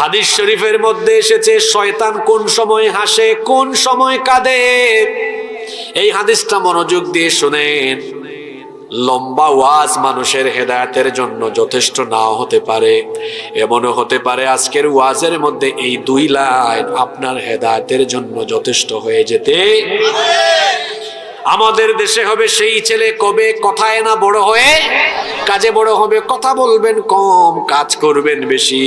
হাদিস শরীফের মধ্যে এসেছে শয়তান কোন সময় হাসে, কোন সময় কাঁদে। এই হাদিসটা মনোযোগ দিয়ে শুনেন। লম্বা ওয়াজ মানুষের হেদায়েতের জন্য যথেষ্ট নাও হতে পারে, এমনও হতে পারে আজকের ওয়াজের মধ্যে এই 2 লাইন আপনার হেদায়েতের জন্য যথেষ্ট হয়ে যেতে আমাদের দেশে হবে সেই ছেলে কবে কথায় না বড় হয়ে কাজে বড় হবে। কথা বলবেন কম, কাজ করবেন বেশি।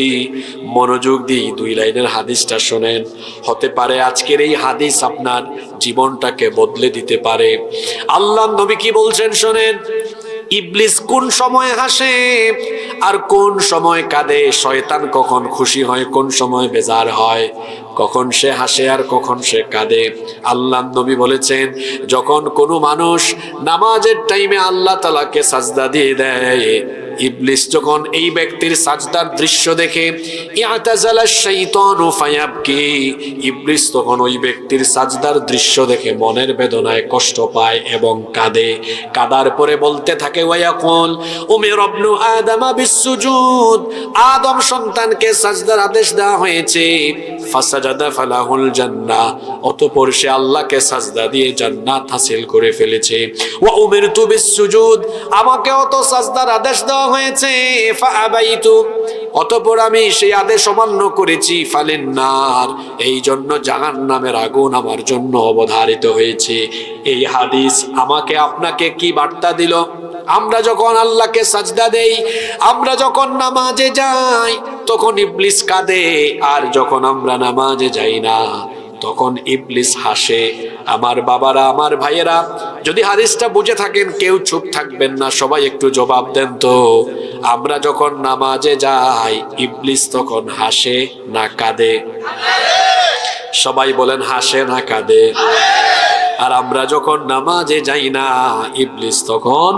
মনোযোগ দিয়ে 2 লাইনের হাদিসটা শোনেন। হতে পারে আজকের এই হাদিস আপনার জীবনটাকে বদলে দিতে পারে। আল্লাহর নবী কি বলছেন শোনেন। ইবলিস কোন সময় হাসে আর কোন সময় কাঁদে, শয়তান কখন খুশি হয়, কোন সময় বেজার হয়, কখন সে হাসে আর কখন সে কাঁদে। আল্লাহর নবী বলেছেন যখন কোনো মানুষ নামাজের টাইমে আল্লাহ তাআলাকে সাজদা দিয়ে দেয়, ইবলিস যখন এই ব্যক্তির সাজদার দৃশ্য দেখে ইয়াতাজালা শাইতানু ফায়াবকি, ইবলিস তখন ওই ব্যক্তির সাজদার দৃশ্য দেখে মনের বেদনায় কষ্ট পায় এবং কাঁদে। কাঁদার পরে বলতে থাকে ওয়ায়াকুল উমির ইবনু আদম বিসসুজুদ, আদম সন্তানকে সাজদার আদেশ দেওয়া হয়েছে। ফাসাজাদা ফালাহুল জান্নাহ, অতঃপর সে আল্লাহকে সাজদা দিয়ে জান্নাত হাসিল করে ফেলেছে। ওয়া উমিরতু বিসসুজুদ, আমাকেও তো সাজদার আদেশ দেওয়া হয়েছে। ফাআবাইতু, অতঃপর আমি সেই আদেশ অমান্য করেছি। ফালিন নার, এই জন্য জাহান্নামের আগুন আমার জন্য অবধারিত হয়েছে। এই হাদিস আমাকে আপনাকে কি বার্তা দিল? আমরা যখন আল্লাহকে সাজদা দেই, আমরা যখন নামাজে যাই, তখন ইবলিস কাঁদে, আর যখন আমরা নামাজে যাই না তখন ইবলিস হাসে। আমার বাবারা, আমার ভাইয়েরা, যদি হাদিসটা বুঝে থাকেন কেউ চুপ থাকবেন না, সবাই একটু জবাব দেন তো। আমরা যখন নামাজে যাই ইবলিস তখন হাসে না কাঁদে? সবাই বলেন হাসে না কাঁদে? আর আমরা যখন নামাজে যাই না ইবলিস তখন।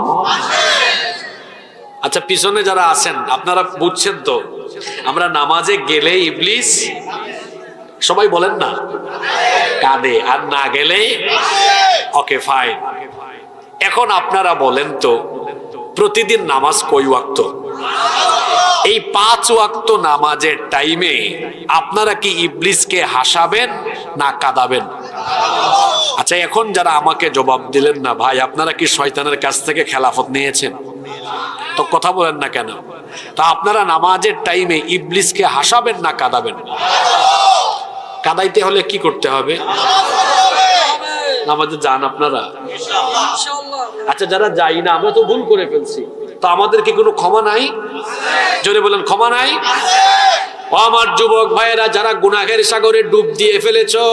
আচ্ছা, পিছনে যারা আছেন আপনারা বুঝছেন তো, আমরা নামাজে গেলে ইবলিস, সবাই বলেন না, কাঁদে, আর না গেলে ওকে ফাইন। এখন আপনারা বলেন তো, প্রতিদিন নামাজ কয় ওয়াক্ত? এই 5 ওয়াক্ত নামাজের টাইমে আপনারা কি ইবলিসকে হাসাবেন না কাঁদাবেন? আচ্ছা, এখন যারা আমাকে জবাব দিলেন না, ভাই আপনারা কি শয়তানের কাছ থেকে খেলাফত নিয়েছেন? তো কথা বলেন না কেন? তা আপনারা নামাজের টাইমে ইবলিসকে হাসাবেন না কাঁদাবেন? কাঁদাইতে হলে কি করতে হবে? নামাজে যান আপনারা? আচ্ছা, যারা যাই না, আমরা তো ভুল করে ফেলছি, তো আমাদের কি কোনো ক্ষমা নাই? জোরে বলেন ক্ষমা নাই? ও আমার যুবক ভাইয়েরা, যারা গুনাহের সাগরে ডুব দিয়ে ফেলেছো,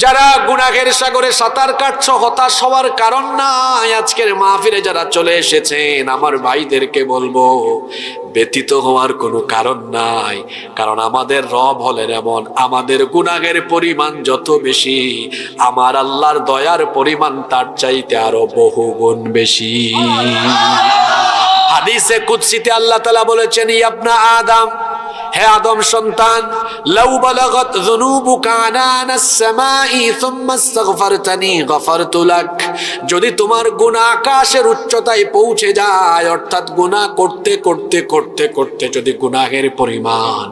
যারা গুনাহের সাগরে সাঁতার কাটছো, হতাশ হওয়ার কারণ নাই। আজকের মাহফিলে যারা চলে এসেছেন, আমার ভাইদেরকে বলবো ব্যতীত হওয়ার কোনো কারণ নাই। কারণ আমাদের রব হলেন এমন, আমাদের গুনাহের পরিমাণ যত বেশি, আমার আল্লাহর দয়ার পরিমাণ তার চাইতে আরো বহুগুণ বেশি। হাদিসে কুদসিতে আল্লাহ তাআলা বলেছেন, ইবনা আদম, হে আদম সন্তান, লাউ বালাগাত যুনুবুকা আনানাস সামাই সুম্মা ইস্তাগফারতানি গফারতু লাক, যদি তোমার গুনাহ আকাশের উচ্চতায় পৌঁছে যায়, অর্থাৎ গুনাহ করতে করতে করতে করতে যদি গুনাহের পরিমাণ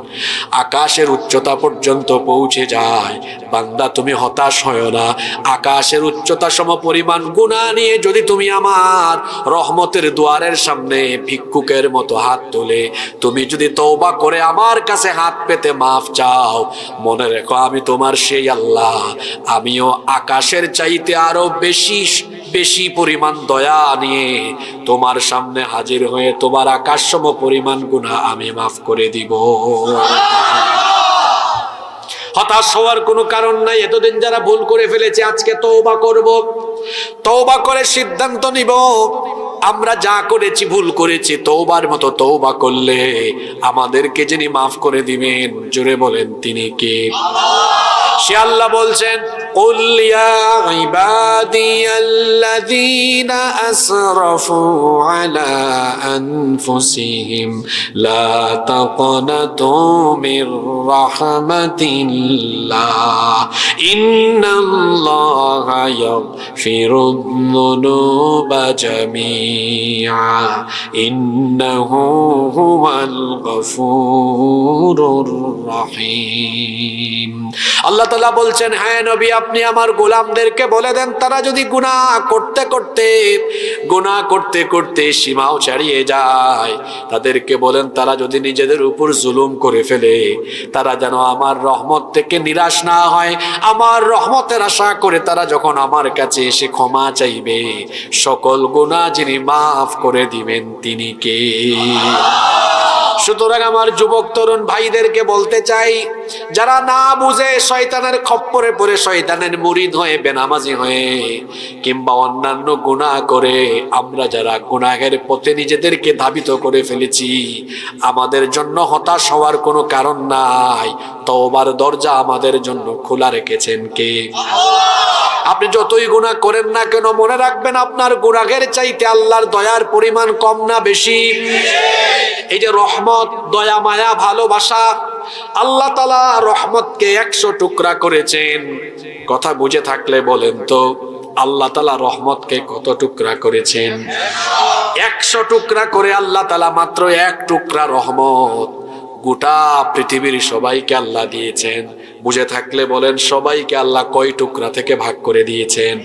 আকাশের উচ্চতা পর্যন্ত পৌঁছে যায়, বান্দা তুমি হতাশ হয় না। আকাশের উচ্চতা সম পরিমাণ গুনাহ নিয়ে যদি তুমি আমার রহমতের দুয়ারের সামনে ভিক্ষুকের মতো হাত তুলে তুমি যদি তওবা করে আমার কাছে হাত পেতে মাফ চাও, মনে রেখো আমি তোমার সেই আল্লাহ, আমিও আকাশের চাইতে আরো বেশি বেশি পরিমাণ দয়া নিয়ে তোমার সামনে হাজির হয়ে তোমার আকাশসম পরিমাণ গুনাহ আমি মাফ করে দিব। হতাশ হওয়ার কোনো কারণ নাই। এতদিন যারা ভুল করে ফেলেছে, আজকে তওবা করব, তওবা করে সিদ্ধান্ত নিব আমরা যা করেছি ভুল করেছি, তওবার মতো তওবা করলে আমাদেরকে যিনি মাফ করে দিবেন, জোরে বলেন তিনি কে? সে আল্লাহ বলছেন, কুল ইয়া ইবাদিয়াল্লাযীনা আসরাফু আলা আনফুসিহিম লা তাকনাতু মির রাহমাতিল্লাহ ইন্নাল্লাহা ইয়াগফিরুয যুনুবা জামিআ ইন্নাহু হুয়াল গফুরুর রহিম। আল্লাহ তাআলা বলছেন, হ্যাঁ নবী, আপনি আমার গোলামদেরকে বলে দেন, তারা যদি গুনাহ করতে করতে সীমাও ছাড়িয়ে যায়, তাদেরকে বলেন তারা যদি নিজেদের উপর জুলুম করে ফেলে, তারা যেন আমার রহমত থেকে নিরাশ না হয়। আমার রহমতের আশা করে তারা যখন আমার কাছে এসে ক্ষমা চাইবে, সকল গুনাহ যিনি মাফ করে দিবেন তিনি কে? সুতরাং আমার যুবক তরুণ ভাইদেরকে বলতে চাই, যারা না বুঝে শয়তানের খপ্পরে পড়ে শয়তানের মুরিদ হয়ে বেনামাজি হয়ে কিংবা অন্যান্য গুনাহ করে আমরা যারা গুনাহের পথে নিজেদেরকে ধাবিত করে ফেলেছি, আমাদের জন্য হতাশ হওয়ার কোনো কারণ নাই। তওবার দরজা আমাদের জন্য খোলা রেখেছেন কে? আপনি যতই গুনাহ করেন না কেন, মনে রাখবেন আপনার গুনাহের চাইতে আল্লাহর দয়ার পরিমাণ কম না বেশি? এই যে রহমত, দয়া, মায়া, ভালোবাসা, আল্লাহ তাআলা রহমতকে 100 টুকরা করেছেন। কথা বুঝে থাকলে বলেন তো, আল্লাহ তাআলা রহমতকে কত টুকরা করেছেন? 100 টুকরা করে আল্লাহ তাআলা মাত্র 1 টুকরা রহমত গোটা পৃথিবীর সবাইকে আল্লাহ দিয়েছেন। বুঝে থাকলে বলেন, সবাইকে আল্লাহ কয় টুকরা থেকে ভাগ করে দিয়েছেন?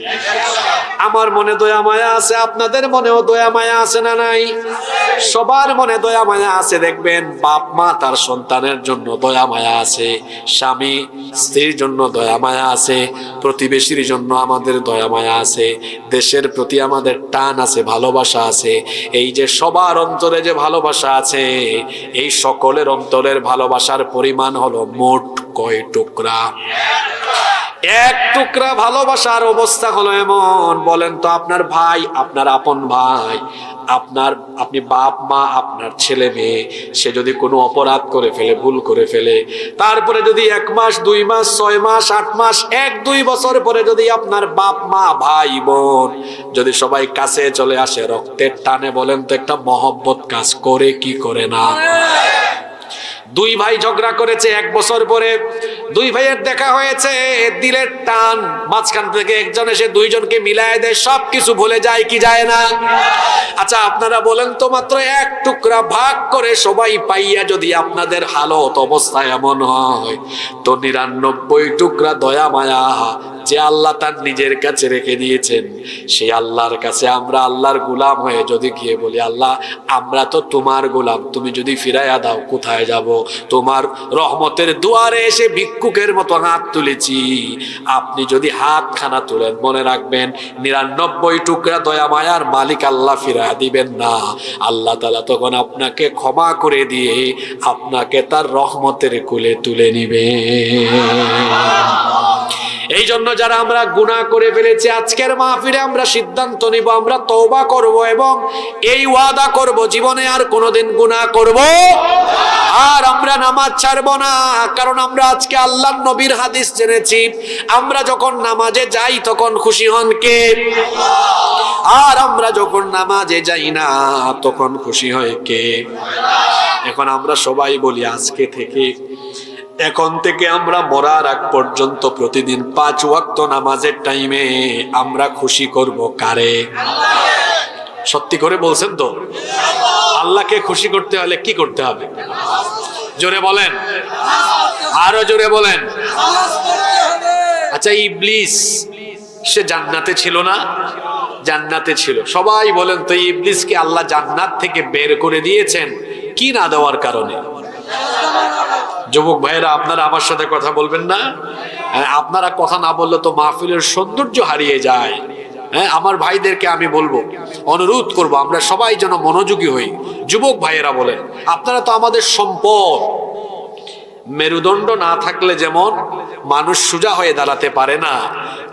আমার মনে দয়া মায়া আছে, আপনাদের মনেও দয়া মায়া আছে না নাই? সবার মনে দয়া মায়া আছে। দেখবেন বাপ মা তার সন্তানের জন্য দয়া মায়া আছে, স্বামী স্ত্রীর জন্য দয়া মায়া আছে, প্রতিবেশীর জন্য আমাদের দয়া মায়া আছে, দেশের প্রতি আমাদের টান আছে, ভালোবাসা আছে। এই যে সবার অন্তরে যে ভালোবাসা আছে, এই সকলের অন্তরের ভালোবাসার পরিমাণ হলো মোট কয় টুকরা? 1 টুকরা ভালোবাসার অবস্থা হলো এমন, বলেন তো আপনার ভাই, আপনার আপন ভাই, আপনি বাপ মা, আপনার ছেলে মেয়ে, সে যদি কোনো অপরাধ করে ফেলে, ভুল করে ফেলে, তারপরে যদি 1 মাস 2 মাস 6 মাস 8 মাস 1-2 বছর পরে যদি আপনার বাপ মা ভাই বোন যদি সবাই কাছে চলে আসে রক্তের টানে, বলেন তো একটা মহব্বত কাজ করে কি করে না? 2 ভাই ঝগড়া করেছে 1 বছর পরে, 2 ভাইয়ের দেখা হয়েছে, দিলের টান, মাঝখান থেকে একজন এসে 2 জনকে মিলায় দেয়, সবকিছু ভুলে যায় কি যায় না? আচ্ছা আপনারা বলেন তো, মাত্র 1 টুকরা ভাগ করে সবাই পাইয়া যদি আপনাদের হালত অবস্থা এমন হয়, তো 99 টুকরা দয়া মায়া যে আল্লাহ তার নিজের কাছে রেখে দিয়েছেন, সেই আল্লাহর কাছে আমরা আল্লাহর গোলাম হয়ে যদি গিয়ে বলি, আল্লাহ আমরা তো তোমার গোলাম, তুমি যদি ফিরাইয়া দাও কোথায় যাব? তোমার রহমতের দুয়ারে এসে ভিক্ষুকের মতো হাত তুলেছি, আপনি যদি হাত খানা তুলেন, মনে রাখবেন 99 টুকরা দয়া মায়ার মালিক আল্লাহ ফিরাইয়া দিবেন না। আল্লাহ তাআলা তখন আপনাকে ক্ষমা করে দিয়ে আপনাকে তার রহমতের কোলে তুলে নিবে। এই জন্য যারা আমরা গুনাহ করে ফেলেছি, আজকের মাহফিলে আমরা সিদ্ধান্ত নিব, আমরা তওবা করব এবং এই ওয়াদা করব জীবনে আর কোনোদিন গুনাহ করব আর আমরা নামাজ ছাড়ব না। কারণ আমরা আজকে আল্লাহর নবীর হাদিস জেনেছি, আমরা যখন নামাজে যাই তখন খুশি হন কে? আর আমরা যখন নামাজে যাই না তখন খুশি হয় কে? এখন আমরা সবাই বলি, এখন থেকে আমরা মরার আগ পর্যন্ত প্রতিদিন 5 ওয়াক্ত নামাজের টাইমে আমরা খুশি করব কারে? সত্যি করে বলছেন তো? আল্লাহকে খুশি করতে হলে কি করতে হবে? জোরে বলেন, আরো জোরে বলেন। আচ্ছা ইবলিস সে জান্নাতে ছিল না? জান্নাতে ছিল। সবাই বলেন তো, ইবলিসকে আল্লাহ জান্নাত থেকে বের করে দিয়েছেন কি না দেওয়ার কারণে? যুবক ভাইরা আপনারা আমার সাথে কথা বলবেন না? আপনারা কথা না বললে তো মাহফিলের সৌন্দর্য হারিয়ে যায়। আমার ভাইদেরকে আমি বলবো, অনুরোধ করব, আমরা সবাই যেন মনোযোগী হই। যুবক ভাইয়েরা বলেন, আপনারা তো আমাদের সম্পদ, মেরুদণ্ড না থাকলে যেমন মানুষ সোজা হয়ে দাঁড়াতে পারে না,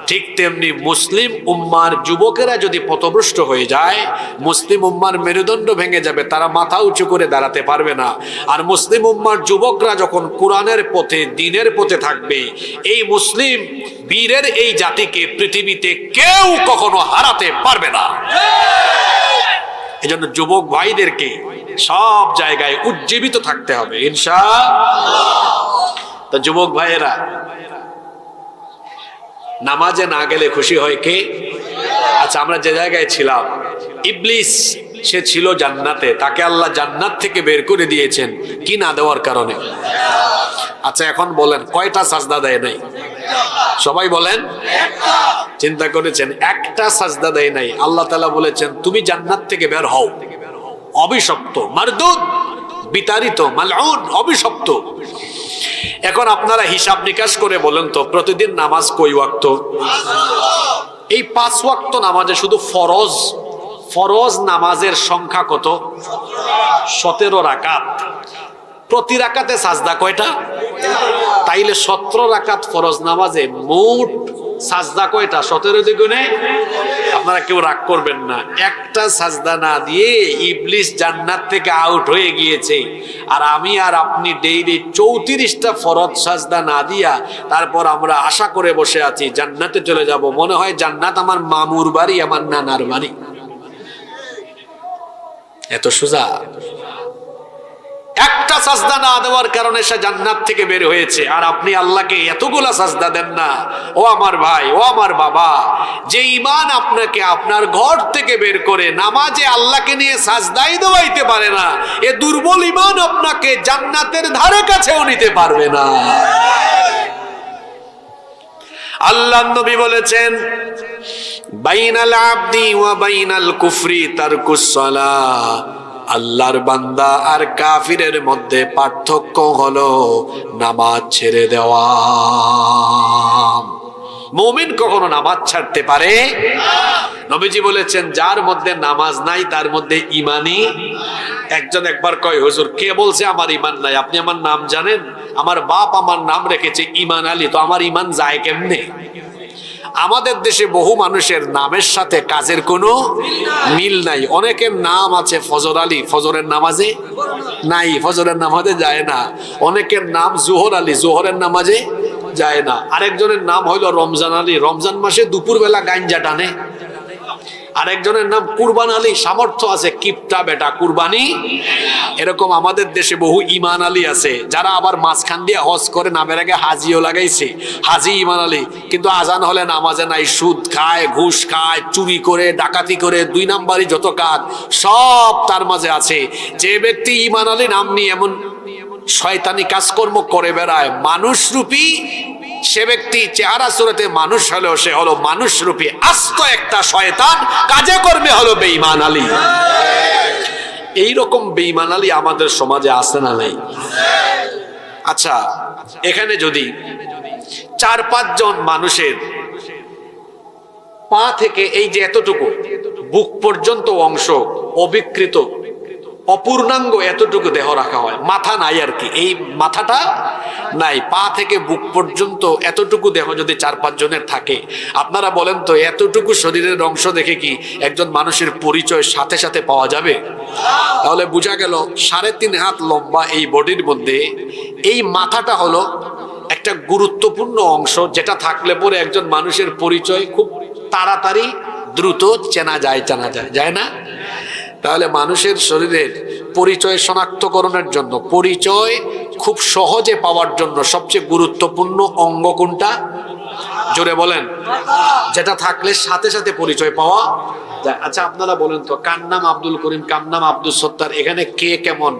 ঠিক তেমনি মুসলিম উম্মার যুবকেরা যদি পথভ্রষ্ট হয়ে যায়, মুসলিম উম্মার মেরুদণ্ড ভেঙে যাবে, তারা মাথা উঁচু করে দাঁড়াতে পারবে না। আর মুসলিম উম্মার যুবকরা যখন কোরআনের পথে, দ্বীনের পথে থাকবে, এই মুসলিম বীরের এই জাতিকে পৃথিবীতে কেউ কখনো হারাতে পারবে না। এজন্য যুবক ভাইদেরকে সব জায়গায় উজ্জীবিত থাকতে হবে ইনশাআল্লাহ। তো যুবক ভাইয়েরা, নামাজে না গেলে খুশি হয় কে? আচ্ছা, আমরা যে জায়গায় ছিলাম, ইবলিস সে ছিল জান্নাতে, তাকে আল্লাহ জান্নাত থেকে বের করে দিয়েছেন কি না দেওয়ার কারণে? আচ্ছা এখন বলেন, কয়টা সাজদা দেয় নাই? সবাই বলেন। চিন্তা করেছেন? একটা সাজদা দেয় নাই। আল্লাহ তাআলা বলেছেন তুমি জান্নাত থেকে বের হও, অভিশপ্ত, মারদুদ, বিতাড়িত, মালউন, অভিশপ্ত। এখন আপনারা হিসাব নিকাশ করে বলেন তো, প্রতিদিন নামাজ কয় ওয়াক্ত? এই 5 ওয়াক্ত নামাজে শুধু ফরজ নামাজের সংখ্যা কত? 17 রাকাত। প্রতি রাকাতে সাজদা কয়টা? তাইলে 17 রাকাত ফরজ নামাজে মোট সাজদা কয়টা? 17 দ্বিগুণে। আপনারা কেউ রাগ করবেন না, একটা সাজদা না দিয়ে ইবলিস জান্নাত থেকে আউট হয়ে গিয়েছে, আর আমি আর আপনি ডেইলি 34টা ফরজ সাজদা না দিয়া তারপর আমরা আশা করে বসে আছি জান্নাতে চলে যাব। মনে হয় জান্নাত আমার মামুর বাড়ি, আমার নানার বাড়ি। এত সোজা? একটা সাজদা না দেওয়ার কারণে সে জান্নাত থেকে বের হয়েছে, আর আপনি আল্লাহকে এতগুলা সাজদা দেন না। ও আমার ভাই, ও আমার বাবা, যে ঈমান আপনাকে আপনার ঘর থেকে বের করে নামাজে আল্লাহকে নিয়ে সাজদাই দেওয়াইতে পারে না, এ দুর্বল ঈমান আপনাকে জান্নাতের ধারে কাছেও নিতে পারবে না। আল্লাহর নবী বলেছেন, বাইনাল আবদি ওয়া বাইনাল কুফরি তারকুস সালাহ। আল্লাহর বান্দা আর কাফিরের মধ্যে পার্থক্য হলো নামাজ ছেড়ে দেওয়া। মুমিন কখনো নামাজ ছাড়তে পারে? নবীজি বলেছেন, যার মধ্যে নামাজ নাই তার মধ্যে ঈমানই। একজন একবার কয়, হুজুর কে বলছে আমার ঈমান নাই? আপনি আমার নাম জানেন? আমার বাপ আমার নাম রেখেছে ঈমান আলী, তো আমার ঈমান যায় কেমনে? আমাদের দেশে বহু মানুষের নামের সাথে কাজের কোনো মিল নাই। অনেকের নাম আছে ফজর আলী, ফজরের নামাজে নাই, ফজরের নামাজে যায় না। অনেকের নাম জোহর আলী, জোহরের নামাজে যায় না। আরেকজনের নাম হইলো রমজান আলী, রমজান মাসে দুপুরবেলা গাঞ্জা টানে। আরেকজনের নাম কুরবান আলী, সামর্থ্য আছে, কিপটা বেটা কুরবানি। এরকম আমাদের দেশে বহু ঈমান আলী আছে, যারা আবার মাঝখান দিয়ে হজ করে, নামের আগে হাজিও লাগাইছে, হাজি ঈমান আলী, কিন্তু আজান হলে নামাজে নাই, সুদ খায়, ঘুষ খায়, চুরি করে, ডাকাতি করে, 2 নাম্বারই যত কাজ সব তার মাঝে আছে। যে ব্যক্তি ঈমান আলী নাম নিয়ে এমন শয়তানি কাজকর্ম করে বেড়ায়, মানুষ রূপী সে ব্যক্তি চেহারা সুরতে মানুষ হলেও সে হলো মানুষ রূপী আস্ত একটা শয়তান, কাজে কর্মে হলো বেঈমান আলী। এইরকম বেঈমান আলী আমাদের সমাজে আছে না নাই? আচ্ছা, এখানে যদি 4-5 জন মানুষের পা থেকে এই যে এতটুকু বুক পর্যন্ত অংশ অবিকৃত, অপূর্ণাঙ্গ এতটুকু দেহ রাখা হয়, মাথা নাই আর কি, এই মাথাটা নাই, পা থেকে বুক পর্যন্ত এতটুকু দেহ যদি 4-5 জনের থাকে, আপনারা বলেন তো এতটুকু শরীরের অংশ দেখে কি একজন মানুষের পরিচয় সাথে সাথে পাওয়া যাবে? তাহলে বোঝা গেল 3.5 হাত লম্বা এই বডির মধ্যে এই মাথাটা হলো একটা গুরুত্বপূর্ণ অংশ, যেটা থাকলে পরে একজন মানুষের পরিচয় খুব তাড়াতাড়ি দ্রুত চেনা যায়, যায় না? তাহলে মানুষের শরীরের পরিচয় শনাক্তকরণের জন্য, পরিচয় খুব সহজে পাওয়ার জন্য সবচেয়ে গুরুত্বপূর্ণ অঙ্গ কোনটা? জোরে বলেন। যেটা থাকলে সাথে সাথে পরিচয় পাওয়া যায়। আচ্ছা আপনারা বলেন তো, কার নাম আব্দুল করিম, কার নাম আব্দুল সত্তার, এখানে কে কেমন?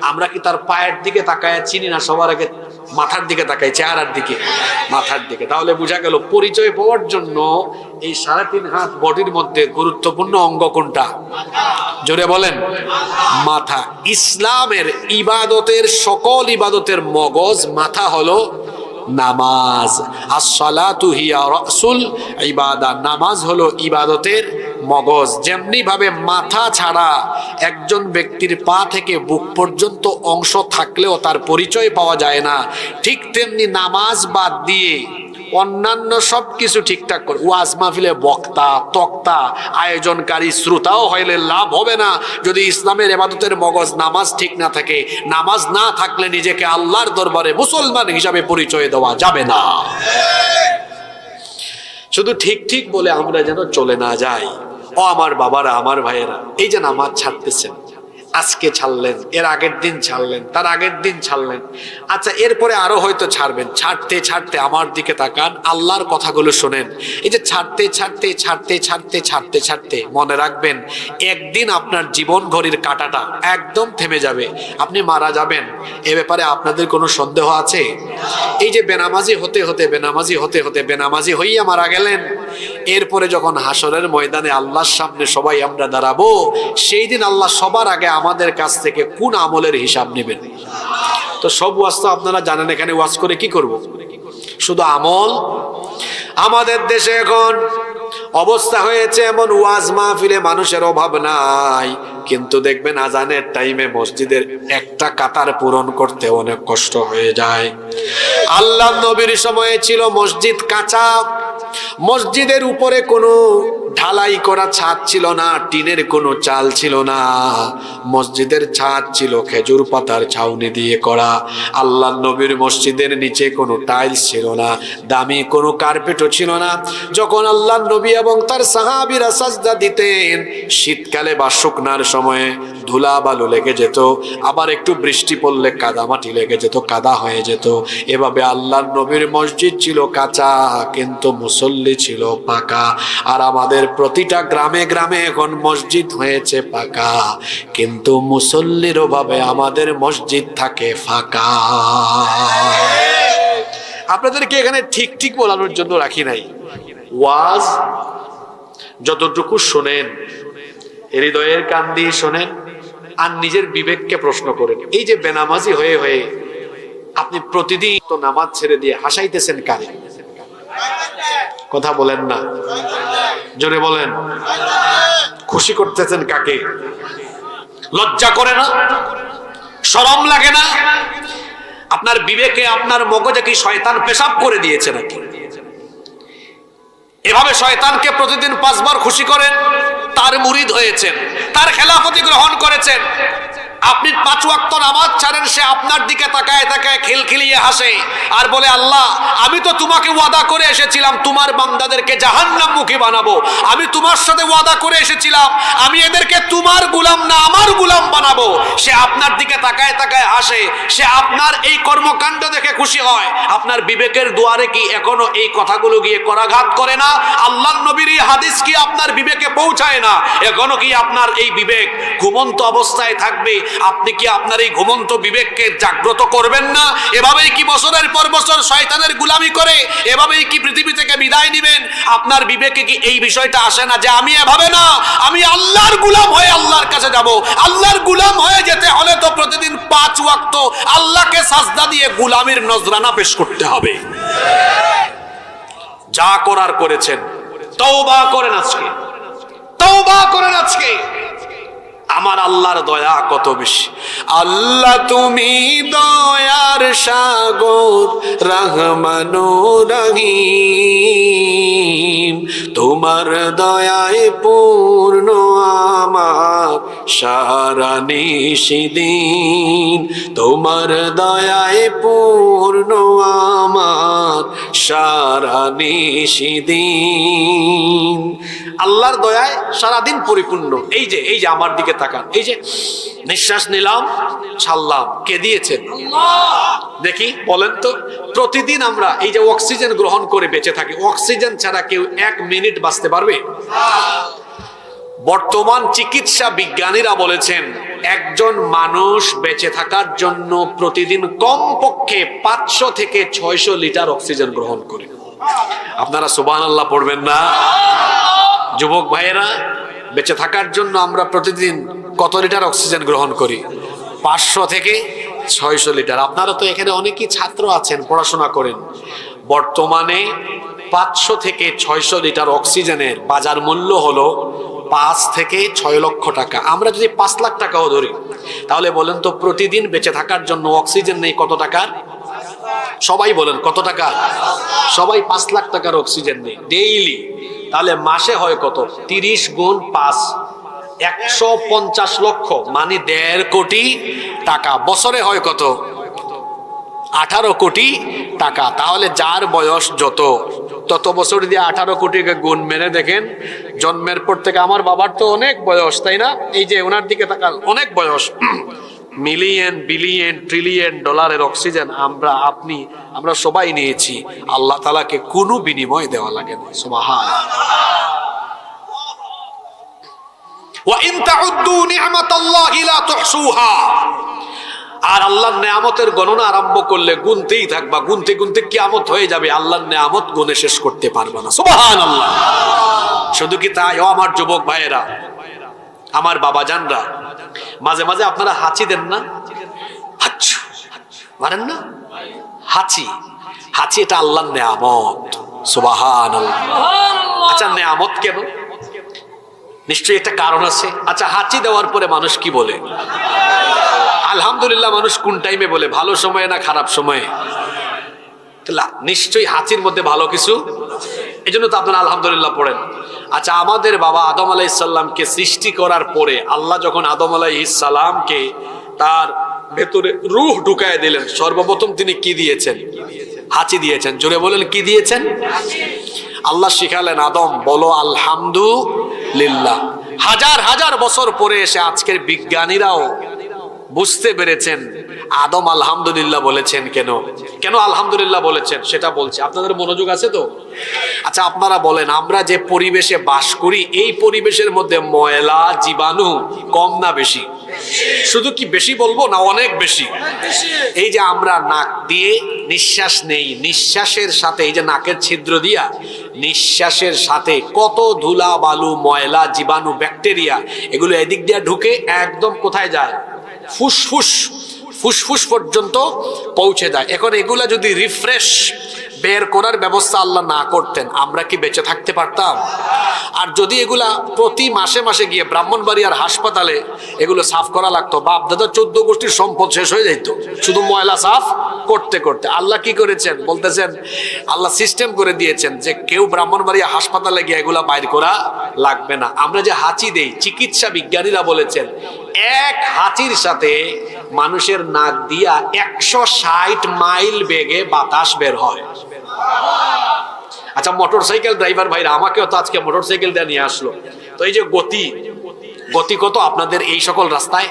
আমরা কি তার পায়ের দিকে তাকায় চিনি না? সবার আগে মাথার দিকে তাকাই, চেহারার দিকে, মাথার দিকে। তাহলে বোঝা গেল পরিচয় পাওয়ার জন্য এই 3.5 হাত বডির মধ্যে গুরুত্বপূর্ণ অঙ্গ কোনটা? জোরে বলেন। মাথা। ইসলামের ইবাদতের, সকল ইবাদতের মগজ মাথা হলো নামাজ। আসসালাতু হিয়া রাসুল ইবাদা, নামাজ হলো ইবাদতের মগজ, যেমনি ভাবে মাথা ছাড়া একজন ব্যক্তির পা থেকে বুক পর্যন্ত অংশ থাকলেও তার পরিচয় পাওয়া যায় না, ঠিক তেমনি নামাজ বাদ দিয়ে অন্যান্য সবকিছু ঠিকঠাক করে ওয়াজ মাহফিলে বক্তা তক্তা আয়োজনকারী শ্রোতাও হইলে লাভ হবে না যদি ইসলামের ইবাদতের মগজ নামাজ ঠিক না থাকে। নামাজ না থাকলে নিজেকে আল্লাহর দরবারে মুসলমান হিসাবে পরিচয় দেওয়া যাবে না। শুধু ঠিক ঠিক বলে আমরা যেন চলে না যাই। ও আমার বাবারা, আমার ভাইয়েরা, এই যে নামাজ ছাড়তেছেন, আজকে ছাড়লেন, এর আগের দিন ছাড়লেন, তার আগের দিন ছাড়লেন, আচ্ছা এরপরে আরো হয়তো ছাড়বেন। ছাড়তে ছাড়তে আমার দিকে তাকান, আল্লাহর কথাগুলো শোনেন। এই যে ছাড়তে ছাড়তে ছাড়তে ছাড়তে ছাড়তে ছাড়তে মনে রাখবেন একদিন আপনার জীবন ঘড়ির কাঁটাটা একদম থেমে যাবে, আপনি মারা যাবেন। এ ব্যাপারে আপনাদের কোনো সন্দেহ আছে? এই যে বেনামাজি হতে হতে বেনামাজি হতে হতে বেনামাজি হইয়া মারা গেলেন, এরপরে যখন হাসরের ময়দানে আল্লাহর সামনে সবাই আমরা দাঁড়াবো, সেই দিন আল্লাহ সবার আগে আমাদের কাছ থেকে কোন আমলের হিসাব নেবেন? তো সব ওয়াজ তো আপনারা জানেন, এখানে ওয়াজ করে কি করব? শুধু আমল। আমাদের দেশে এখন অবস্থা হয়েছে এমন, ওয়াজ মাহফিলে মানুষের অভাব নাই, কিন্তু দেখবেন আজানের টাইমে মসজিদের একটা কাতার পূরণ করতে অনেক কষ্ট হয়ে যায়। আল্লাহ নবীর সময়ে ছিল মসজিদ কাঁচা, মসজিদের উপরে কোনো ঢালাই করা ছাদ ছিল না, টিনের কোনো চাল ছিল না, মসজিদের ছাদ ছিল খেজুর পাতার ছাউনি দিয়ে করা। আল্লাহ নবীর মসজিদের নিচে কোনো টাইলস ছিল না, দামি কোনো কার্পেটও ছিল না। যখন আল্লাহ নবী এবং তার সাহাবীরা সাজদা দিতেন, শীতকালে বা শুকনার সময়ে ধুলা বালু লেগে যেত, আবার একটু বৃষ্টি পড়লে কাদামাটি লেগে যেত, কাদা হয়ে যেত। এভাবে আল্লাহ নবীর মসজিদ ছিল কাঁচা, কিন্তু মুসল্লি ছিল পাকা। আর আমাদের প্রতিটা গ্রামে গ্রামে এখন মসজিদ হয়েছে পাকা, কিন্তু মুসল্লির অভাবে আমাদের মসজিদ থাকে ফাঁকা। আপনাদেরকে এখানে ঠিক ঠিক বলানোর জন্য রাখি নাই। ওয়াজ যতটুকু শোনেন হৃদয়ের কান দিয়ে শোনেন, আর নিজের বিবেককে প্রশ্ন করেন। এই যে বেনামাজি হয়ে হয়ে আপনি প্রতিদিন তো নামাজ ছেড়ে দিয়ে হাসাইতেছেন কারে? কথা বলেন না, জোরে বলেন। খুশি করতেছেন কাকে? লজ্জা করে না? শরম লাগে না? আপনার বিবেকে আপনার মগজে কি শয়তান পেশাব করে দিয়েছে নাকি? এভাবে শয়তানকে প্রতিদিন 5 বার খুশি করেন, তার মুরিদ হয়েছেন, তার খেলাফতি গ্রহণ করেছেন। আপনি 5 ওয়াক্ত নামাজ ছাড়েন, সে আপনার দিকে তাকায় তাকায় খিলখিলিয়ে হাসে আর বলে, আল্লাহ আমি তো তোমাকে ওয়াদা করে এসেছিলাম তোমার বান্দাদেরকে জাহান্নামমুখী বানাবো, আমি তোমার সাথে ওয়াদা করে এসেছিলাম আমি এদেরকে তোমার গোলাম না আমার গোলাম বানাবো। সে আপনার দিকে তাকায় তাকায় হাসে, সে আপনার এই কর্মকাণ্ড দেখে খুশি হয়। আপনার বিবেকের দুয়ারে কি এখনো এই কথাগুলো গিয়ে করাঘাত করে না? আল্লাহর নবীর এই হাদিস কি আপনার বিবেকে পৌঁছায় না? এখনো কি আপনার এই বিবেক ঘুমন্ত অবস্থায় থাকবে? আপনি কি আপনার এই ঘুমন্ত বিবেককে জাগ্রত করবেন না? এভাবেই কি বছরের পর বছর শয়তানের গোলামি করে এভাবেই কি পৃথিবী থেকে বিদায় নেবেন? আপনার বিবেকে কি এই বিষয়টা আসে না যে আমি এভাবে না, আমি আল্লাহর গোলাম হয়ে আল্লাহর কাছে যাব? আল্লাহর গোলাম হয়ে যেতে হলে তো প্রতিদিন 5 ওয়াক্ত আল্লাহকে সাজদা দিয়ে গোলামির নজরানা পেশ করতে হবে। যা করার করেছেন, তওবা করেন আজকে, তওবা করেন আজকে। আমার আল্লাহর দয়া কত বেশি। আল্লাহ তুমি দয়ার সাগর, রহমানুর রহিম, তোমার দয়ায় পূর্ণ আমার সারা নিশিদিন, তোমার দয়ায় পূর্ণ আমার সারা নিশিদিন। আল্লাহর দয়ায় সারাদিন পরিপূর্ণ। এই যে আমার দিকে তাকান, এই যে নিঃশ্বাস নিলাম ছাড়লাম, কে দিয়েছেন? দেখি বলেন তো। প্রতিদিন আমরা এই যে অক্সিজেন গ্রহণ করে বেঁচে থাকি, অক্সিজেন ছাড়া কেউ 1 মিনিট বাঁচতে পারবে? বর্তমান চিকিৎসা বিজ্ঞানীরা বলেছেন একজন মানুষ বেঁচে থাকার জন্য প্রতিদিন কমপক্ষে 500 থেকে 600 লিটার অক্সিজেন গ্রহণ করে। আপনারা সুবহানাল্লাহ পড়বেন না? যুবক ভাইয়েরা, বেঁচে থাকার জন্য আমরা প্রতিদিন কত লিটার অক্সিজেন গ্রহণ করি? 500 থেকে 600 লিটার। আপনারা তো এখানে অনেকেই ছাত্র আছেন, পড়াশোনা করেন। বর্তমানে 500 থেকে 600 লিটার অক্সিজেনের বাজার মূল্য হলো 5 থেকে 6 লক্ষ টাকা। আমরা যদি 5 লাখ টাকাও ধরি, তাহলে বলেন তো প্রতিদিন বেঁচে থাকার জন্য অক্সিজেন নেই কত টাকার? সবাই বলেন কত টাকা? সবাই 5 লাখ টাকার অক্সিজেন নেই ডেইলি। তাহলে মাসে হয় কত? 30 গুণ 5, 150 লক্ষ, মানে 1.5 কোটি টাকা। বছরে হয় কত? 18 কোটি টাকা। তাহলে যার বয়স যত, তত বছর দিয়ে 18 কোটিকে গুণ মেরে দেখেন। জন্মের পর থেকে আমার বাবার তো অনেক বয়স, তাই না? এই যে ওনার দিকে তাকান, অনেক বয়স। মিলিয়ন বিলিয়ন ট্রিলিয়ন ডলারের অক্সিজেন আমরা সবাই নিয়েছি। আল্লাহ তাআলাকে কোনো বিনিময় দেওয়া লাগে না। সুবহানাল্লাহ। ওয়া ইন তাউদ্দু নি'মাতাল্লাহি লা তুহসুহা। আর আল্লাহর নেয়ামতের গণনা আরম্ভ করলে গুনতেই থাকবা, গুনতে গুনতে কিয়ামত হয়ে যাবে, আল্লাহর নেয়ামত গুনে শেষ করতে পারবা না। সুবহানাল্লাহ। শুধু কি তাই? ও আমার যুবক ভাইয়েরা, আমার বাবা জানরা, মাঝে মাঝে আপনারা হাঁচি দেন না? হাঁচু মারেন না? হাঁচি এটা আল্লাহর নেয়ামত। সুবহানাল্লাহ। আচ্ছা, নেয়ামত কেন? নিশ্চয়ই একটা কারণ আছে। আচ্ছা, হাঁচি দেওয়ার পরে মানুষ কি বলে? আলহামদুলিল্লাহ। মানুষ কোন টাইমে বলে? ভালো সময়ে না খারাপ সময়ে? নিশ্চয়ই হাঁচির মধ্যে ভালো কিছু, এই জন্য তো আপনারা আলহামদুলিল্লাহ পড়েন। আচ্ছা, আমাদের বাবা আদম আলাইহিস সালামকে সৃষ্টি করার পরে আল্লাহ যখন আদম আলাইহিস সালামকে তার ভেতরে রূহ ঢুকায় দিলেন, সর্বপ্রথম তিনি কি দিয়েছেন? হাঁচি দিয়েছেন। জোরে বলেন, কি দিয়েছেন? আল্লাহ শিখালেন, আদম বলো আলহামদুলিল্লাহ। হাজার হাজার বছর পরে এসে আজকের বিজ্ঞানীরাও বুঝতে পেরেছেন আদম আলহামদুলিল্লাহ বলেছেন। কেন আলহামদুলিল্লাহ বলেছেন সেটা বলছি। আপনাদের মনোযোগ আছে তো? আচ্ছা, আপনারা বলেন, আমরা যে পরিবেশে বাস করি, এই পরিবেশের মধ্যে ময়লা জীবাণু কম না বেশি? শুধু কি বেশি বলবো না অনেক বেশি? এই যে আমরা নাক দিয়ে নিঃশ্বাস নেই, নিঃশ্বাসের সাথে এই যে নাকের ছিদ্র দিয়া নিঃশ্বাসের সাথে কত ধুলা বালু ময়লা জীবাণু ব্যাকটেরিয়া এগুলো এদিক দিয়ে ঢুকে একদম কোথায় যায়? ফুসফুস পর্যন্ত পৌঁছে যায়। এখন এগুলা যদি রিফ্রেশ বের করার ব্যবস্থা আল্লাহ না করতেন, আমরা কি বেঁচে থাকতে পারতাম? আর যদি এগুলা প্রতি মাসে মাসে গিয়ে ব্রাহ্মণবাড়িয়ার হাসপাতালে এগুলো সাফ করা লাগতো, বাপ দাদা 14 গোষ্ঠীর সম্পদ শেষ হয়ে যেত শুধু ময়লা সাফ করতে করতে। আল্লাহ কি করেছেন? বলতেছেন আল্লাহ সিস্টেম করে দিয়েছেন যে কেউ ব্রাহ্মণবাড়িয়া হাসপাতালে গিয়ে এগুলা বাইর করা লাগবে না। আমরা যে হাঁচি দেই, চিকিৎসা বিজ্ঞানীরা বলেছেন এক হাঁচির সাথে মানুষের নাক দিয়া 160 মাইল বেগে বাতাস বের হয়। আচ্ছা, মোটরসাইকেল ড্রাইভার ভাইরা, আমাকেও তো আজকে মোটরসাইকেল দিয়ে নিয়ে আসলো। তো এই যে গতি কত আপনাদের এই সকল রাস্তায়?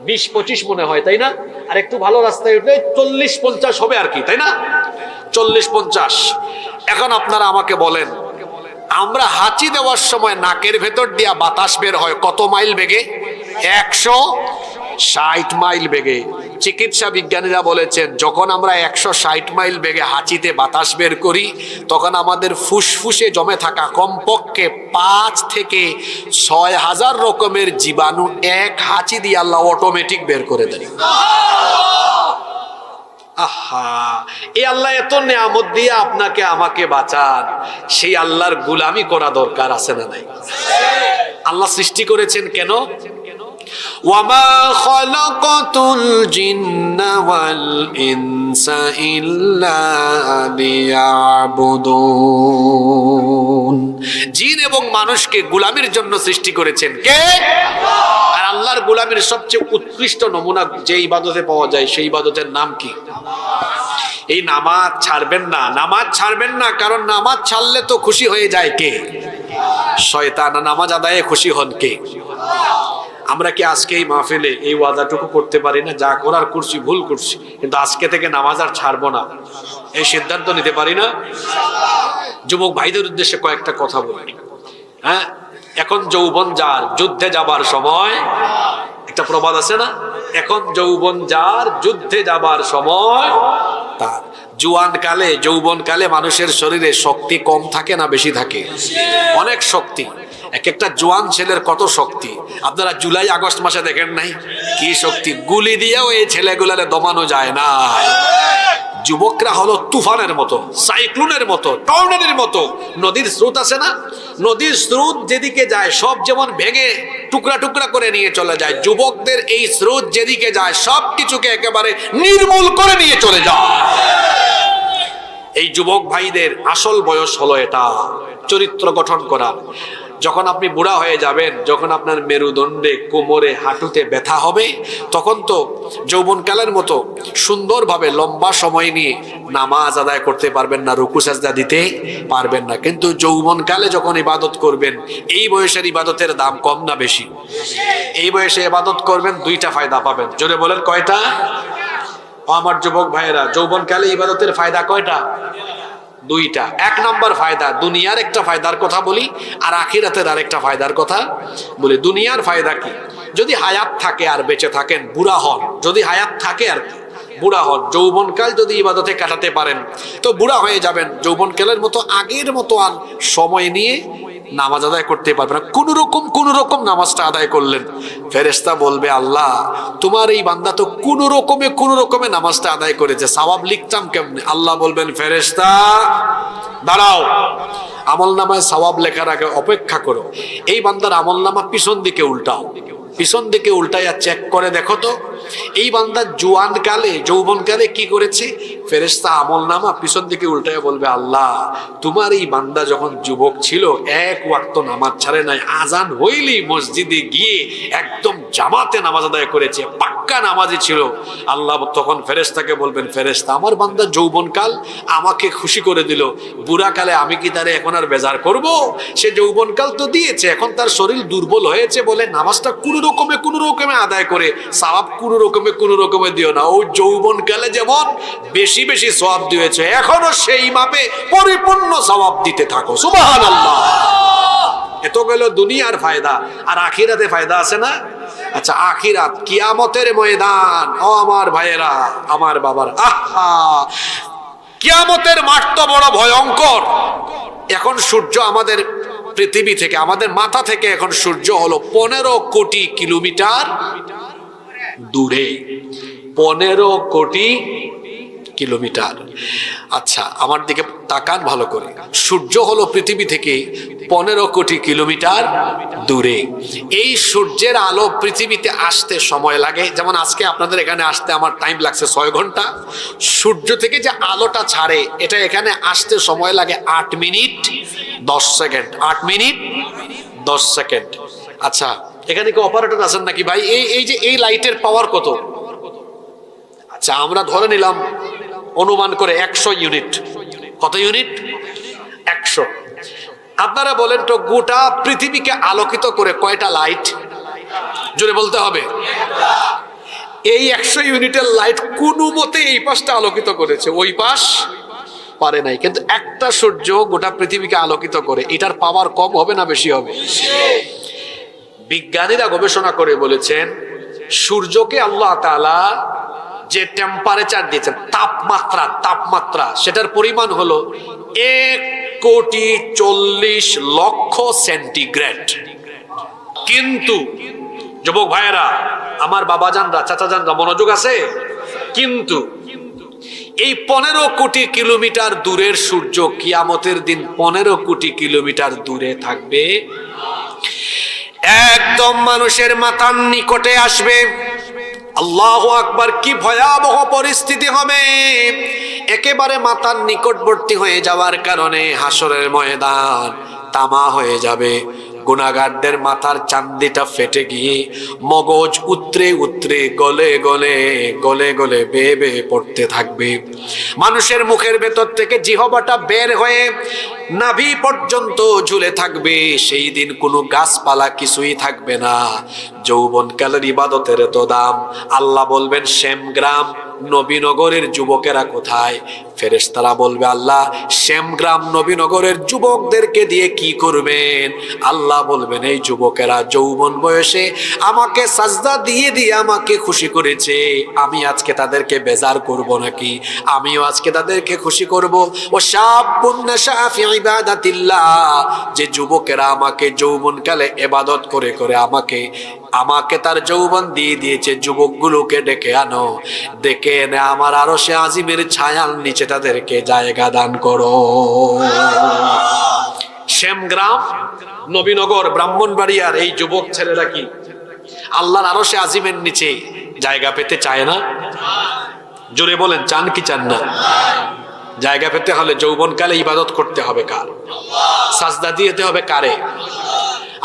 20-25 মনে হয়, তাই না? আর একটু ভালো রাস্তায় উঠলে 40-50 হবে আর কি, তাই না? 40-50। এখন আপনারা আমাকে বলেন, আমরা হাঁচি দেওয়ার সময় নাকের ভেতর দিয়া বাতাস বের হয় কত মাইল বেগে? 160 মাইল বেগে। চিকিৎসা বিজ্ঞানীরা বলেছেন যখন আমরা 160 মাইল বেগে হাঁচিতে বাতাস বের করি, তখন আমাদের ফুসফুসে জমে থাকা কমপক্ষে 5 থেকে 6 হাজার রকমের জীবাণু এক হাঁচি দিয়ে আল্লাহ অটোমেটিক বের করে দেয়। আহা, এই আল্লাহ এত নেয়ামত দিয়ে আপনাকে আমাকে বাঁচান, সেই আল্লাহর গোলামি করা দরকার আছে না নাই? আল্লাহ সৃষ্টি করেছেন কেন? ওয়ামা খালাকাতুল জিন্না ওয়াল ইনসা ইল্লা লিয়াবুদুন। জিন এবং মানুষকে গোলামির জন্য সৃষ্টি করেছেন কে? আর আল্লাহর গোলামির সবচেয়ে উৎকৃষ্ট নমুনা যে ইবাদতে পাওয়া যায়, সেই ইবাদতের নাম কি? এই নামাজ ছাড়বেন না, নামাজ ছাড়বেন না, কারণ নামাজ ছাড়লে তো খুশি হয়ে যায় কে? শয়তান। নামাজ আদায়ে খুশি হন কে? আমরা কি আজকে এই মাহফিলে এই ওয়াদাটুকু করতে পারি না? যা করার করছি, ভুল করছি, কিন্তু আজকে থেকে নামাজ আর ছাড়বো না, এই সিদ্ধান্ত নিতে পারি না? যুবক ভাইদের উদ্দেশ্যে কয়েকটা কথা বলি। হ্যাঁ, এখন যৌবন যার, যুদ্ধে যাবার সময়। একটা প্রবাদ আছে না, এখন যৌবন যার, যুদ্ধে যাবার সময় তার। জুয়ান কালে, যৌবন কালে মানুষের শরীরে শক্তি কম থাকে না বেশি থাকে? অনেক শক্তি। এক একটা জোয়ান ছেলের কত শক্তি আপনারা জুলাই আগস্ট মাসে দেখেন নাই? কি শক্তি! গুলি দিয়েও এই ছেলেগুলারে দমানো যায় না। যুবকরা হলো তুফানের মতো, সাইক্লোনের মতো, টর্নেডোর মতো। নদীর স্রোত আছে না, নদীর স্রোত যেদিকে যায় সব যেমন ভেঙে টুকরা টুকরা করে নিয়ে চলে যায়, যুবকদের এই স্রোত যেদিকে যায় সব কিছুকে একেবারে নির্মূল করে নিয়ে চলে যায়। এই যুবক ভাইদের আসল বয়স হলো এটা, চরিত্র গঠন করা। যখন আপনি বুড়া হয়ে যাবেন, যখন আপনার মেরুদণ্ডে, কোমরে, হাঁটুতে ব্যথা হবে, তখন তো যৌবনকালের মতো সুন্দরভাবে লম্বা সময় নিয়ে নামাজ আদায় করতে পারবেন না, রুকু সাজদা দিতে পারবেন না। কিন্তু যৌবনকালে যখন ইবাদত করবেন, এই বয়সের ইবাদতের দাম কম না বেশি? এই বয়সে ইবাদত করবেন, দুইটা ফায়দা পাবেন। জোরে বলেন কয়টা? আমার যুবক ভাইয়েরা, যৌবনকালে ইবাদতের ফায়দা কয়টা? দুইটা। এক নম্বর ফায়দা, দুনিয়ার একটা ফায়দার কথা বলি, আর আখিরাতের আরেকটা ফায়দার কথা বলি। দুনিয়ার ফায়দা কি? যদি হায়াত থাকে আর বেঁচে থাকেন, বুড়া হন, যদি হায়াত থাকে আর বুড়া হন, যৌবনকাল যদি ইবাদতে কাটাতে পারেন তো বুড়া হয়ে যাবেন, যৌবনকালের মতো আগের মতো আর সময় নিয়ে নামাজ আদায় করতে পারবে না। কোন রকম নামাজটা আদায় করলেন, ফেরেশতা বলবে আল্লাহ তোমার এই বান্দা তো কোন রকমে নামাজটা আদায় করেছে, সওয়াব লিখতাম কেমনে? আল্লাহ বলবেন ফেরেশতা দাঁড়াও, আমলনামায় সওয়াব লেখার আগে অপেক্ষা করো, এই বান্দার আমলনামা পিছন দিকে উল্টাও, পিছন দিকে উল্টাইয়া চেক করে দেখো তো এই বান্দা জোয়ান কালে, যৌবনকালে কি করেছে। ফেরেশতা আমলনামা পিছন দিকে উল্টাইয়া বলবে আল্লাহ তোমার এই বান্দা যখন যুবক ছিল এক ওয়াক্ত নামাজ ছাড়ে নাই, আজান হইলেই মসজিদে গিয়ে একদম জামাতে নামাজ আদায় করেছে, পাক্কা নামাজি ছিল। আল্লাহ তখন ফেরেশতাকে বলবেন ফেরেশতা আমার বান্দা যৌবনকাল আমাকে খুশি করে দিল, বুড়াকালে আমি কি তারে এখন আর বেজার করব? সে যৌবনকাল তো দিয়েছে, এখন তার শরীর দুর্বল হয়েছে বলে নামাজটা কোন রকমে আদায় করে সওয়াব কোন রকমে দিও না। ও যৌবনকালে যেমন বেশি বেশি সওয়াব দিয়েছে, এখনো সেই মাপে পরিপূর্ণ সওয়াব দিতে থাকো। সুবহানাল্লাহ। এত গেল দুনিয়ার ফায়দা, আর আখিরাতে ফায়দা আছে না? আচ্ছা, আখিরাত কিয়ামতের ময়দান। ও আমার ভাইয়েরা, আমার বাবারা, আহা কিয়ামতের মাঠ তো বড় ভয়ঙ্কর। এখন সূর্য আমাদের পৃথিবী থেকে, আমাদের মাথা থেকে এখন সূর্য হলো 15 কোটি কিলোমিটার দূরে। 15 কোটি কিলোমিটার। আচ্ছা আমার দিকে তাকান ভালো করে, সূর্য হলো পৃথিবী থেকে 15 কোটি কিলোমিটার দূরে। এই সূর্যের আলো পৃথিবীতে আসতে সময় লাগে, যেমন আজকে আপনাদের এখানে আসতে আমার টাইম লাগছে 6 ঘন্টা। সূর্য থেকে যে আলোটা ছাড়ে এটা এখানে আসতে সময় লাগে 8 মিনিট 10 সেকেন্ড। 8 minute 10 second. আচ্ছা এখানে কি অপারেটর আছেন নাকি ভাই? এই যে এই লাইটের পাওয়ার কত? আচ্ছা আমরা ধরে নিলাম অনুমান করে 100 ইউনিট। কত ইউনিট? 100। আপনারা বলেন তো গোটা পৃথিবীকে আলোকিত করে কয়টা লাইট? জোরে বলতে হবে। এই 100 ইউনিটের লাইট কোনো মতে এই পাশটা আলোকিত করেছে, ওই পাশ পারে নাই। কিন্তু একটা সূর্য গোটা পৃথিবীকে আলোকিত করে, এটার পাওয়ার কম হবে না বেশি হবে? বিজ্ঞানীরা গবেষণা করে বলেছেন সূর্যকে আল্লাহ তাআলা যে টেম্পারেচার দিয়েছেন, তাপমাত্রা সেটার পরিমাণ হলো 1,40,00,000 সেন্টিগ্রেড। কিন্তু যুবক ভাইয়েরা, আমার বাবাজানরা, চাচাজানরা, মনোযোগ আছে? কিন্তু এই 15 কোটি কিলোমিটার দূরের সূর্য কিয়ামতের দিন 15 কোটি কিলোমিটার দূরে থাকবে, একদম মানুষের মাথার নিকটে আসবে। আল্লাহু আকবার, কি ভয়াবহ পরিস্থিতি হবে! একেবারে মাথার নিকটবর্তী হয়ে যাওয়ার কারণে হাসরের ময়দান তামা হয়ে যাবে। গুনাহগারদের মাথার চান্দিটা ফেটে গিয়ে মগজ উতরে গলে বেয়ে পড়তে থাকবে। মানুষের মুখের ভেতর থেকে জিহ্বাটা বের হয়ে নাভি পর্যন্ত ঝুলে থাকবে। সেই দিন কোনো গাছপালা কিছুই থাকবে না। যৌবনকালের ইবাদতের এত দাম। আল্লাহ বলবেন শ্যামগ্রাম নবীনগরের যুবকেরা কোথায়? ফেরেশতারা বলবে আল্লাহ শ্যামগ্রাম নবীনগরের যুবকদেরকে দিয়ে কি করবেন? আল্লাহ বলবেন এই যুবকেরা যৌবন বয়সে আমাকে সাজদা দিয়ে আমাকে খুশি করেছে, আমি আজকে তাদেরকে বেজার করব নাকি? আমিও আজকে তাদেরকে খুশি করব। ও শাবুন নাশা ফি ইবাদাতিল্লাহ, যে যুবকেরা আমাকে যৌবনকালে ইবাদত করে করে আমাকে তার যৌবন দিয়ে দিয়েছে, যুবকগুলোকে ডেকে আনো, ডেকে এনে আমার আরশে আজিমের ছায়ার নিচে তাদেরকে জায়গা দান করো। শ্যামগ্রাম, নবীনগর, ব্রাহ্মণবাড়িয়ার এই যুবক ছেলেরা কি আল্লাহর আরশে আজিমের নিচে জায়গা পেতে চায় না? জোরে বলেন, চান কি চান না? জায়গা পেতে হলে যৌবনকালে ইবাদত করতে হবে কার? সাজদা দিতে হবে কারে?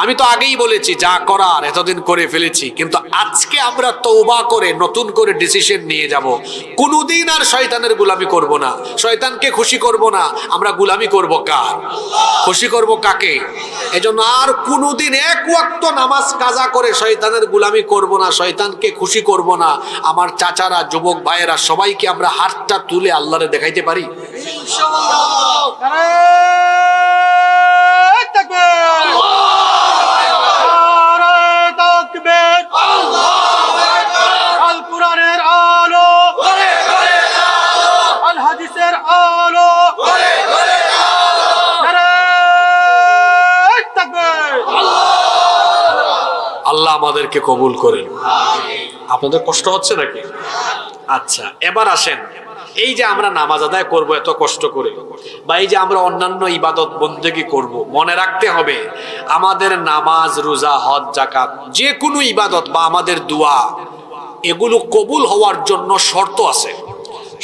আমি তো আগেই বলেছি, যা করার এতদিন করে ফেলেছি, কিন্তু আজকে আমরা তওবা করে নতুন করে ডিসিশন নিয়ে যাব, কোনোদিন আর শয়তানের গোলামি করব না, শয়তানকে খুশি করব না, আমরা গোলামি করব কার? খুশি করব কাকে? এজন্য আর কোনোদিন এক ওয়াক্ত নামাজ কাজা করে শয়তানের গোলামি করব না, শয়তানকে খুশি করব না। আমার চাচারা, যুবক ভাইয়েরা, সবাইকে আমরা হাতটা তুলে আল্লাহরে দেখাইতে পারি আল কুরআনের আলো, আল হাদিসের আলো, আল্লাহ আমাদেরকে কবুল করেন। আপনাদের কষ্ট হচ্ছে নাকি? আচ্ছা, এবার আসেন, এই যে আমরা নামাজ আদায় করব এত কষ্ট করে, বা এই যে আমরা অন্যান্য ইবাদত বন্দেগী করব, মনে রাখতে হবে আমাদের নামাজ, রোজা, হজ, যাকাত, যে কোনো ইবাদত বা আমাদের দোয়া, এগুলো কবুল হওয়ার জন্য শর্ত আছে।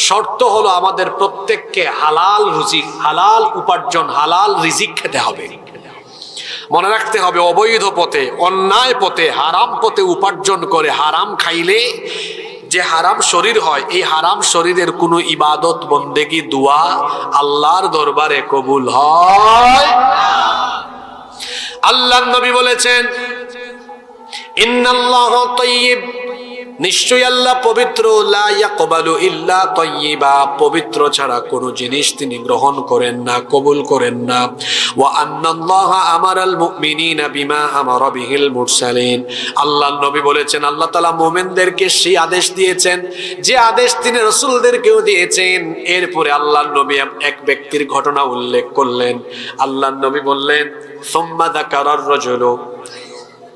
শর্ত হলো আমাদের প্রত্যেককে হালাল রুজি, হালাল উপার্জন, হালাল রিজিক খেতে হবে। মনে রাখতে হবে অবৈধ পথে, অন্যায় পথে, হারাম পথে উপার্জন করে হারাম খাইলে যে হারাম শরীর হয়, এই হারাম শরীরের কোনো ইবাদত, বন্দেগী, দোয়া আল্লাহর দরবারে কবুল হয়। আল্লাহর নবী বলেছেন, ইন্নাল্লাহু তাইয়্যিব, নিশ্চয়ই আল্লাহ পবিত্র, লা ইয়াকবালু ইল্লা তাইয়্যিবা, পবিত্র ছাড়া কোনো জিনিস তিনি গ্রহণ করেন না, কবুল করেন না। ওয়া আন্নাল্লাহা আমারাল মুমিনিনা বিমা আমারা বিহিল মুরসালিন, আল্লাহর নবী বলেছেন আল্লাহ তাআলা মুমিনদেরকে সেই আদেশ দিয়েছেন যে আদেশ তিনি রাসূলদেরকেও দিয়েছেন। এরপরে আল্লাহর নবী এক ব্যক্তির ঘটনা উল্লেখ করলেন। আল্লাহর নবী বললেন, সুম্মা যাকারার রাজুলু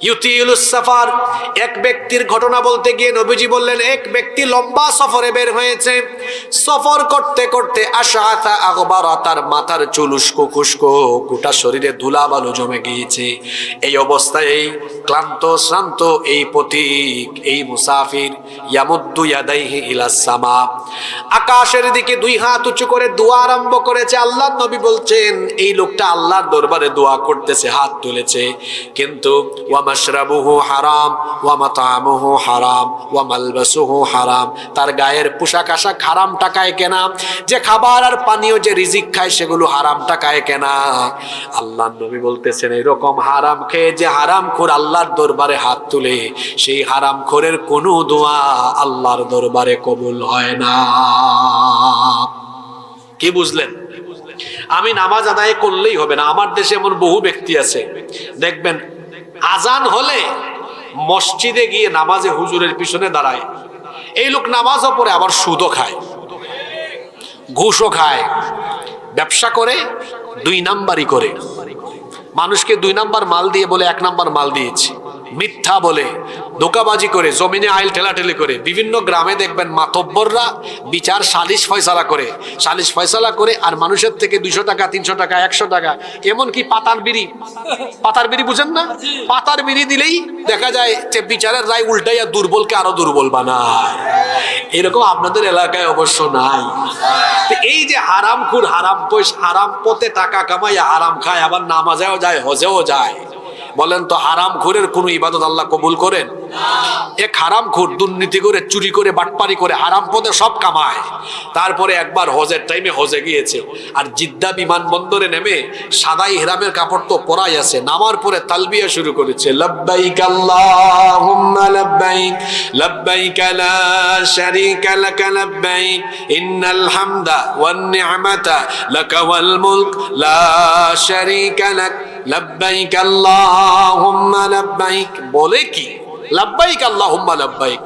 ইউতিলুস সাফার, এক ব্যক্তির ঘটনা বলতে গিয়ে নবীজি বললেন, এক ব্যক্তি লম্বা সফরে বের হয়েছে, সফর করতে করতে আশআসা আগবারা, তার মাথার চুল উস্কো খুস্কো, গোটা শরীরে ধুলাবালু জমে গিয়েছে। এই অবস্থায় এই ক্লান্ত শ্রান্ত এই পথিক, এই মুসাফির, ইয়ামুদ্দু ইয়াদাইহি ইলাস সামা, আকাশের দিকে দুই হাত উঁচু করে দোয়া আরম্ভ করেছে। আল্লাহর নবী বলছেন এই লোকটা আল্লাহর দরবারে দোয়া করতেছে, হাত তুলেছে, কিন্তু মাশরাবুহু হারাম, ওয়া মাতামুহু হারাম, ওয়া মালবাসুহু হারাম, তার গায়ের পোশাক আশাক হারাম টাকায় কেনা, যে খাবার আর পানীয়, যে রিজিক খায়, সেগুলো হারাম টাকায় কেনা। আল্লাহর নবী বলতেছেন এরকম হারাম খেয়ে যে হারামখোর আল্লাহর দরবারে হাত তুলে, সেই হারামখোরের কোনো দোয়া আল্লাহর দরবারে কবুল হয় না। কি বুঝলেন? আমি নামাজ আদায় করলেই হবে না। আমার দেশে এমন বহু ব্যক্তি আছে, দেখবেন আজান হলে মসজিদে গিয়ে নামাজে হুজুরের পিছনে দাঁড়ায়। এই লোক নামাজও পড়ে, আবার সুদও খায়, ঘুষও খায়, ব্যবসা করে, দুই নাম্বারই করে, মানুষকে দুই নাম্বার মাল দিয়ে বলে এক নাম্বার মাল দিয়েছি, মিথ্যা বলে, ধোকাবাজি করে, জমিনে আইল ঠেলাঠেলি করে। বিভিন্ন গ্রামে দেখবেন মাতব্বররা বিচার সালিশ ফয়সালা করে আর মানুষের থেকে 200 টাকা, 300 টাকা, 100 টাকা, এমনকি পাতার বিড়ি বুঝেন না, পাতার বিড়ি দিলেই দেখা যায় যে বিচারের রায় উল্টাইয়া দুর্বলকে আরো দুর্বল বানায়। এরকম আপনাদের এলাকায় অবশ্য নাই। এই যে হারামখোর, হারাম পয়সা, হারাম পথে টাকা কামাইয়া হারাম খায়, আবার নামাজেও যায়, হজেও যায়, বলেন তো হারামখোরের কোন ইবাদত আল্লাহ কবুল করেন? এক হারামখোর দুর্নীতি করে, চুরি করে, বাটপারি করে, হারাম পথে সব কামায়, তারপরে একবার হজের টাইমে হজে গিয়েছে, আর জিদ্দা বিমানবন্দরে নেমে সাদা ইহরামের কাপড় তো পরাই আছে, নামার পরে তালবিয়া শুরু করেছে, লব্বাইক আল্লাহুম্মা লব্বাইক, লব্বাইক লা শারীকা লাক লব্বাইক, ইন্নাল হামদা ওয়ান নি'মাতা লাকা ওয়াল মুলক লা শারীকা লাক, লব্বাইক আল্লাহুম্মা লব্বাইক। বলে কি লব্বাইক আল্লাহুম্মা লব্বাইক,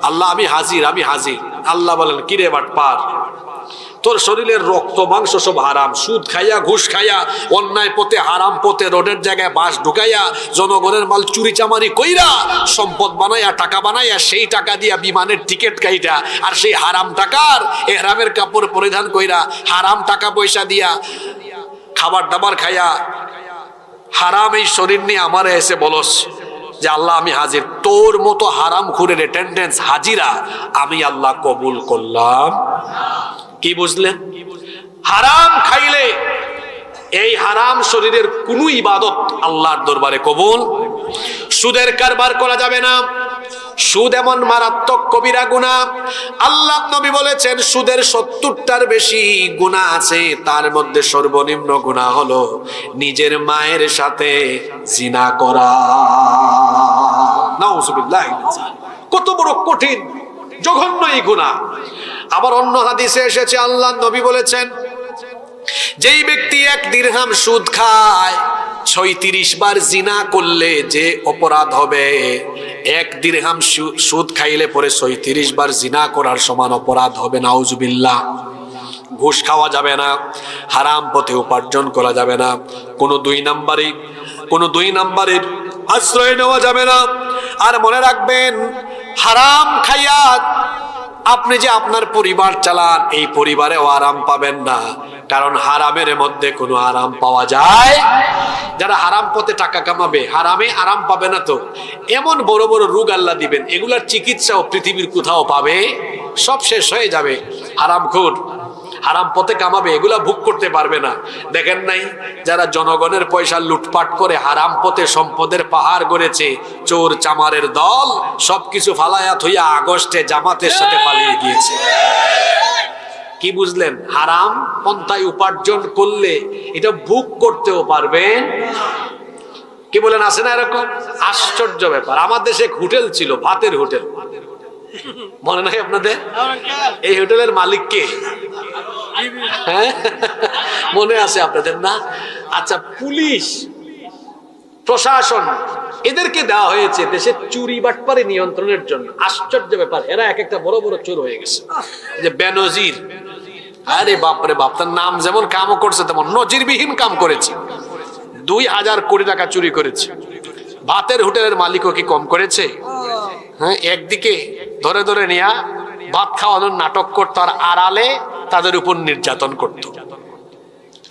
আল্লাহ আমি হাজির, আমি হাজির। আল্লাহ বলেন, কিরে বাটপার, তোর শরীরের রক্ত মাংস সব হারাম, সুদ খাইয়া ঘুষ খাইয়া অন্যায় পথে হারাম পথে রোডের জায়গায় বাস ঢুকাইয়া জনগণের মাল চুরি চামারি কইরা সম্পদ বানাইয়া টাকা বানাইয়া সেই টাকা দিয়া বিমানের টিকিট কাইটা আর সেই হারাম টাকার এহরামের কাপড় পরিধান কইরা হারাম টাকা পয়সা দিয়া খাবার দাবার খাইয়া হারাম এই শরীর নিয়ে আমারে এসে বলস যে আল্লাহ আমি হাজির, তোর মতো হারাম খুরের অ্যাটেন্ডেন্স হাজিরা আমি আল্লাহ কবুল করলাম। কি বুঝলেন? হারাম খাইলে এই হারাম শরীরের কোনো ইবাদত আল্লাহর দরবারে কবুল। সুদের কারবার করা যাবে না, সুদ এমন মারাত্মক কবিরা গুনাহ। আল্লাহ নবী বলেছেন সুদের 70টার বেশি গুনাহ আছে, তার মধ্যে সর্বনিম্ন গুনাহ হলো নিজের মায়ের সাথে জিনা করা। নাউজুবিল্লাহ, কত বড় কঠিন জঘন্য এই গুনাহ। আবার অন্য হাদিসে এসেছে আল্লাহ নবী বলেছেন যেই ব্যক্তি 1 দিরহাম সুদ খায় 36 বার জিনা করলে যে অপরাধ হবে, 1 দিরহাম সুদ খাইলে পরে 36 বার জিনা করার সমান অপরাধ হবে। নাউজুবিল্লাহ। ঘুষ খাওয়া যাবে না, হারাম পথে উপার্জন করা যাবে না, কোনো দুই নাম্বারের আশ্রয় নেওয়া যাবে না। আর মনে রাখবেন হারাম খাইয়া আপনি যে আপনার পরিবার চালান এই পরিবারেও আরাম পাবেন না, কারণ হারামের মধ্যে কোনো আরাম পাওয়া যায়। যারা হারাম পথে টাকা কামাবে হারামে আরাম পাবে না, তো এমন বড় বড় রোগ আল্লাহ দিবেন এগুলার চিকিৎসাও পৃথিবীর কোথাও পাবে, সব শেষ হয়ে যাবে। হারামখোর হারাম পথে কামাবে এগুলা ভোগ করতে পারবে না। দেখেন নাই যারা জনগণের পয়সা লুটপাট করে হারাম পথে সম্পদের পাহাড় গড়েছে, চোর চামারের দল সবকিছু ফালায়া থইয়া আগস্টে জামাতের সাথে পালিয়ে গিয়েছে। কি বুঝলেন? হারাম পন্থায় উপার্জন করলে এটা ভোগ করতেও পারবেন। কি বলেন, আছে না এরকম? আশ্চর্য ব্যাপার। আমার দেশে এক হোটেল ছিল, ভাতের হোটেল, মনে নাই আপনাদের? এই হোটেলের মালিক কে? হ্যাঁ, মনে আছে আপনাদের না? আচ্ছা, পুলিশ প্রশাসন এদেরকে দেওয়া হয়েছে দেশের চুরি বাটপারি নিয়ন্ত্রণের জন্য। আশ্চর্য ব্যাপার, এরা এক একটা বড় বড় চোর হয়ে গেছে। যে বেনজির, আরে বাপরে বাপ, তার নাম যেমন কামও করছে তেমন নজিরবিহীন কাম করেছে। 2000 কোটি টাকা চুরি করেছে। ভাতের হোটেলের মালিকও কি কম করেছে? হ্যাঁ, একদিকে ধরে ধরে নিয়ে ভাত খাওয়ানোর নাটক করতো আর আড়ালে তাদের উপর নির্যাতন করত।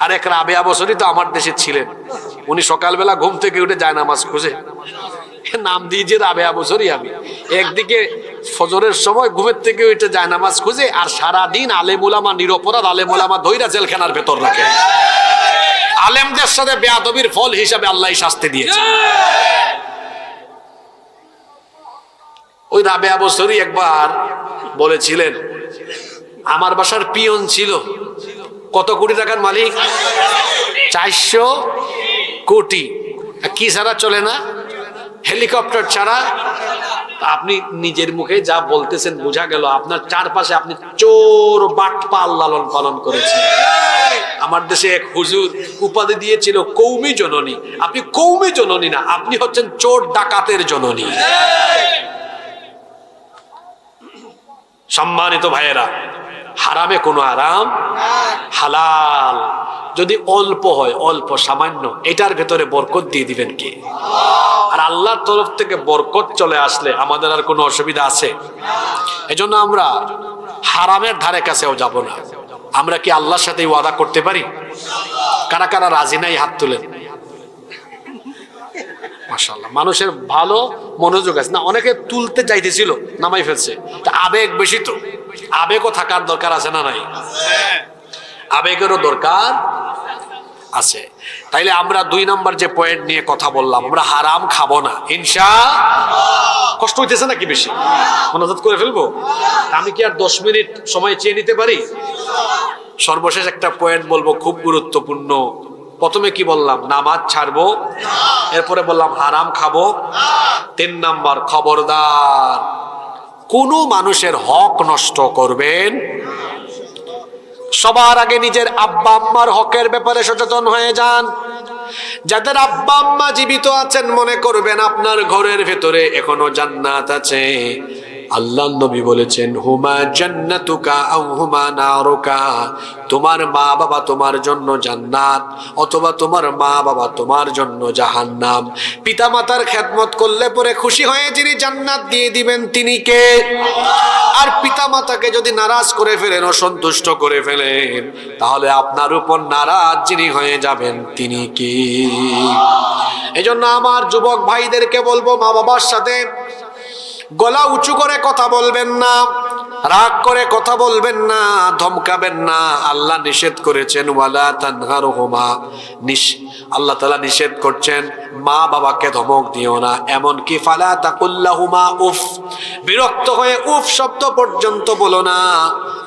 আর এক রাবেয়া বছরই তো আমার দেশে ছিলেন, উনি সকালবেলা ঘুম থেকে উঠে জায়নামাজ খুঁজে, নাম দিয়েছে রাবেয়া বছরই। আমি একদিকে ফজরের সময় ঘুমের থেকে উঠে জায়নামাজ খুঁজে, আর সারাদিন আলেমুলামা নিরপরাধ আলেমুলামা ধইরা জেলখানার ভেতর রাখে। আলেমদের সাথে বেয়াদবির ফল হিসাবে আল্লাহ শাস্তি দিয়েছে। ওই রাবেয়া বছরই একবার বলেছিলেন, আমার বাসার পিয়ন ছিল, কত কোটি টাকার মালিক? 400 কোটি। কি ছাড়া চলে না? হেলিকপ্টার ছাড়া। আপনি নিজের মুখে যা বলতেছেন বোঝা গেল আপনার চারপাশে আপনি চোর বাটপাল লালন পালন করেছেন। আমার দেশে এক হুজুর উপাধি দিয়েছিল কৌমি জননী। আপনি কৌমি জননী না, আপনি হচ্ছেন চোর ডাকাতের জননী। সম্মানিত ভাইয়েরা, হারামে কোনো আরাম, হালাল যদি অল্প হয়, অল্প সামান্য, এটার ভেতরে বরকত দিয়ে দিবেন কে? আর আল্লাহর তরফ থেকে বরকত চলে আসলে আমাদের আর কোনো অসুবিধা আছে? এজন্য আমরা হারামের ধারে কাছেও যাব না। আমরা কি আল্লাহর সাথে ওয়াদা করতে পারি? কারা কারা রাজি নাই হাত তুলেন। মাশাআল্লাহ, মানুষের ভালো মনোযোগ আছে না। অনেকে তুলতে চাইতেছিল, নামাই ফেলছে। আবেগ বেশি, তো আবেগও থাকার দরকার আছে না? নাই, আবেগেরও দরকার আছে। তাইলে আমরা 2 নম্বর যে পয়েন্ট নিয়ে কথা বললাম, আমরা হারাম খাবো না ইনশাআল্লাহ। কষ্ট হইতেছে নাকি বেশি? মনোযোগ করে ফেলবো? আমি কি আর 10 মিনিট সময় চেয়ে নিতে পারি? সর্বশেষ একটা পয়েন্ট বলবো, খুব গুরুত্বপূর্ণ। প্রথমে কি বললাম? নামাজ ছাড়বো। এরপরে বললাম হারাম খাবো। 3 নম্বর, খবরদার কোনো মানুষের হক নষ্ট করবেন। সবার আগে নিজের আব্বা আম্মার হকের ব্যাপারে সচেতন হয়ে যান। যাদের আব্বা আম্মা জীবিত আছেন, মনে করবেন আপনার ঘরের ভেতরে এখনো জান্নাত আছে। আল্লাহ নবী বলেছেন, হুমা জান্নাতুকা আও হুমা নারুকা, তোমার মা বাবা তোমার জন্য জান্নাত, অথবা তোমার মা বাবা তোমার জন্য জাহান্নাম। পিতা মাতার খেদমত করলে পরে খুশি হয়ে যিনি জান্নাত দিয়ে দিবেন তিনি কে? আর পিতা মাতাকে যদি নারাজ করে ফেলেন, অসন্তুষ্ট করে ফেলেন, তাহলে আপনার উপর নারাজ যিনি হয়ে যাবেন তিনি কি? এজন্য আমার যুবক ভাইদেরকে বলবো, মা বাবার সাথে গলা উঁচু করে কথা বলবেন না, রাগ করে কথা বলবেন না, ধমকাবেন না। আল্লাহ নিষেধ করেছেন, ওয়ালা তানহারহুমা, আল্লাহ তাআলা নিষেধ করছেন মা বাবাকে ধমক দিও না। এমনকি ফালা তাকুল্লাহুমা উফ, বিরক্ত হয়ে উফ শব্দ পর্যন্ত বলো না।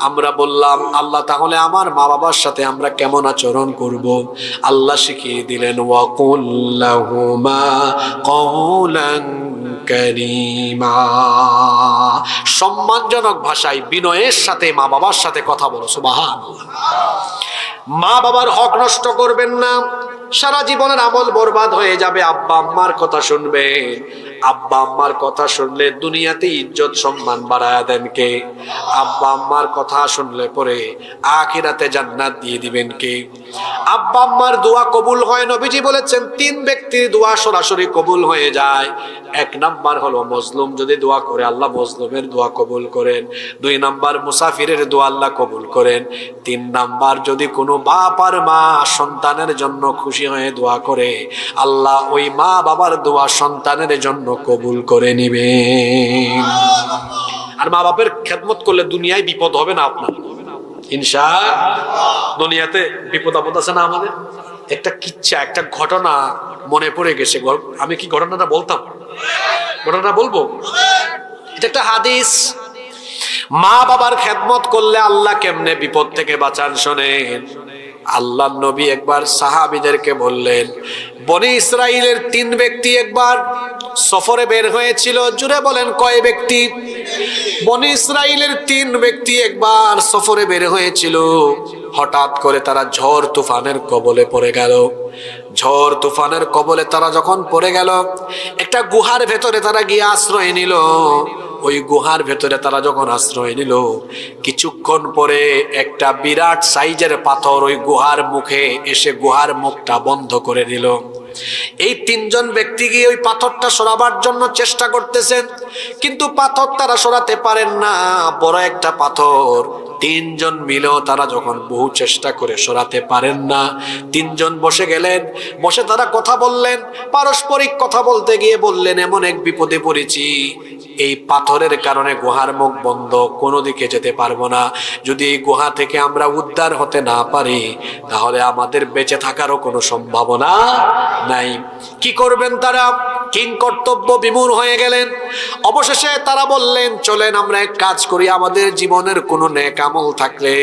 আমরা বললাম আল্লাহ, তাহলে আমার মা বাবার সাথে আমরা কেমন আচরণ করব? আল্লাহ শিখিয়ে দিলেন, ওয়াকুল্লাহুমা কওলান কারীমা, সম্মানজনক ভাষায় বিনয়ের সাথে মা বাবার সাথে কথা বলো। সুবহানাল্লাহ। মা বাবার হক নষ্ট করবেন না, সারা জীবনের আমল বরবাদ হয়ে যাবে। আব্বা আম্মার কথা শুনবে, আব্বা আম্মার কথা শুনলে দুনিয়াতে ইজ্জত সম্মান বাড়ায়া দেন কে? আব্বা আম্মার কথা শুনলে পরে আখিরাতে জান্নাত দিয়ে দিবেন কে? আব্বা আম্মার দোয়া কবুল হয়, নবীজি বলেছেন 3 ব্যক্তির দোয়া সরাসরি কবুল হয়ে যায়। 1 নাম্বার হলো মজলুম, যদি দোয়া করে আল্লাহ মজলুমের দোয়া কবুল করেন। 2 নাম্বার মুসাফিরের দোয়া আল্লাহ কবুল করেন। 3 নাম্বার যদি কোনো বাপ আর মা সন্তানের জন্য খুশি হয়ে দোয়া করে, আল্লাহ ওই মা বাবার দোয়া সন্তানের জন্য কবুল করে নিবেন। আর মা বাপের খেদমত করলে দুনিয়ায় বিপদ হবে না আপনার, ইনশাআল্লাহ। দুনিয়াতে বিপদ আপদ আছে না আমাদের? একটা কিচ্ছা, একটা ঘটনা মনে পড়ে গেছে। আমি কি ঘটনাটা বলতাম? ঘটনাটা বলবো? এটা একটা হাদিস। মা বাবার খেদমত করলে আল্লাহ কেমনে বিপদ থেকে বাঁচান শোনেন। আল্লাহ নবী একবার সাহাবীদেরকে বললেন, বনি ইসরাইলের 3 ব্যক্তি একবার সফরে বের হয়েছিল। জুড়ে বলেন, কয় ব্যক্তি? বনি ইসরাইলের 3 ব্যক্তি একবার সফরে বের হয়েছিল। হঠাৎ করে তারা ঝড় তুফানের কবলে পড়ে গেল। ঝড় তুফানের কবলে তারা যখন পড়ে গেল, একটা গুহার ভেতরে তারা গিয়ে আশ্রয় নিল। ওই গুহার ভেতরে তারা যখন আশ্রয় নিল, কিছুক্ষণ পরে একটা বিরাট সাইজের পাথর ওই গুহার মুখে এসে গুহার মুখটা বন্ধ করে দিল। এই 3 জন ব্যক্তি গিয়ে ওই পাথরটা সরাবার জন্য চেষ্টা করতেছেন, কিন্তু পাথর তারা সরাতে পারেন না। বড় একটা পাথর। 3 জন মিলেও তারা যখন বহু চেষ্টা করে সরাতে পারেন না, 3 জন বসে গেলেন। বসে তারা কথা বললেন, পারস্পরিক কথা বলতে গিয়ে বললেন, এমন এক বিপদে পড়েছি, এই পাথরের কারণে গুহার মুখ বন্ধ, কোনো দিকে যেতে পারবো না। যদি এই গুহা থেকে আমরা উদ্ধার হতে না পারি, তাহলে আমাদের বেঁচে থাকারও কোনো সম্ভাবনা নাই। কি করবেন তারা? কিং কর্তব্য বিমূঢ় হয়ে গেলেন। অবশেষে তারা বললেন, চলেন আমরা এক কাজ করি, আমাদের জীবনের কোনো নেক আমল থাকলে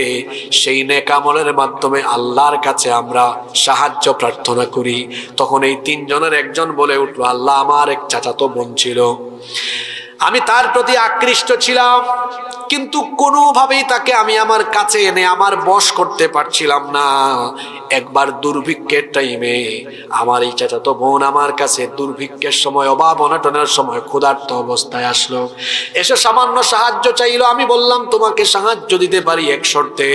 সেই নেক আমলের মাধ্যমে আল্লাহর কাছে আমরা সাহায্য প্রার্থনা করি। তখন এই 3 জনের একজন বলে উঠল, আল্লাহ, আমার এক চাচাতো বোন ছিল, আমি তার প্রতি আকৃষ্ট ছিলাম, কিন্তু কোনোভাবেই তাকে আমি আমার কাছে এনে আমার বশ করতে পারছিলাম না। একবার দুর্ভিক্ষের টাইমে আমার এই চাচাতো বোন আমার কাছে দুর্ভিক্ষের সময়, অভাব অনটনের সময় ক্ষুধার্ত অবস্থায় আসলো, এসে সামান্য সাহায্য চাইলো। আমি বললাম, তোমাকে সাহায্য দিতে পারি এক শর্তে,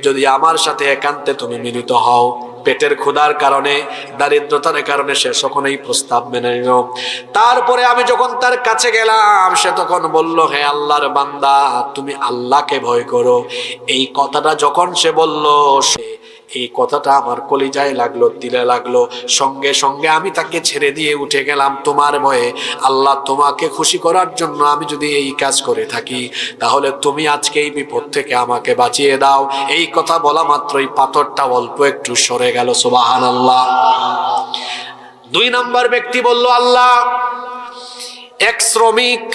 যদি আমার সাথে একান্তে তুমি মিলিত হও। পেটের ক্ষুধার কারণে, দারিদ্রতার কারণে সে তখন এই প্রস্তাব মেনে নিল। তারপরে আমি যখন তার কাছে গেলাম, সে তখন বলল, হে আল্লাহর বান্দা, তুমি আল্লাহকে ভয় করো। এই কথাটা যখন সে বলল, এই কথাটা আমার কলিজায় লাগলো, দিলে লাগলো। সঙ্গে সঙ্গে আমি তাকে ছেড়ে দিয়ে উঠে গেলাম তোমার ভয়ে। আল্লাহ, তোমাকে খুশি করার জন্য আমি যদি এই কাজ করে থাকি, তাহলে তুমি আজকে এই বিপদ থেকে আমাকে বাঁচিয়ে দাও। এই কথা বলা মাত্রই পাথরটা অল্প একটু সরে গেল। সুবহানাল্লাহ। 2 নাম্বার ব্যক্তি বলল, আল্লাহ, এক শ্রমিক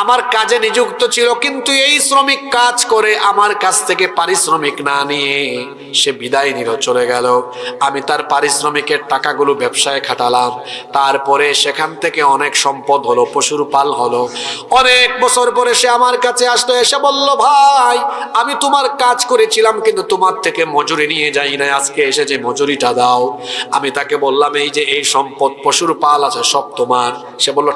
আমার কাজে নিযুক্ত ছিল, কিন্তু এই শ্রমিক কাজ করে আমার কাছ থেকে পারিশ্রমিক না নিয়ে সে বিদায় নিল, চলে গেল। আমি তার পারিশ্রমিকের টাকাগুলো ব্যবসায় খাটালাম, তারপরে সেখান থেকে অনেক সম্পদ হলো, পশুর পাল হলো। অনেক বছর পরে সে আমার কাছে আসলো, এসে বলল, ভাই, আমি তোমার কাজ করেছিলাম, কিন্তু তোমার থেকে মজুরি নিয়ে যাই না, আজকে এসে যে মজুরিটা দাও। আমি তাকে বললাম, এই যে এই সম্পদ, পশুর পাল আছে, সব তোমার। সে বলল,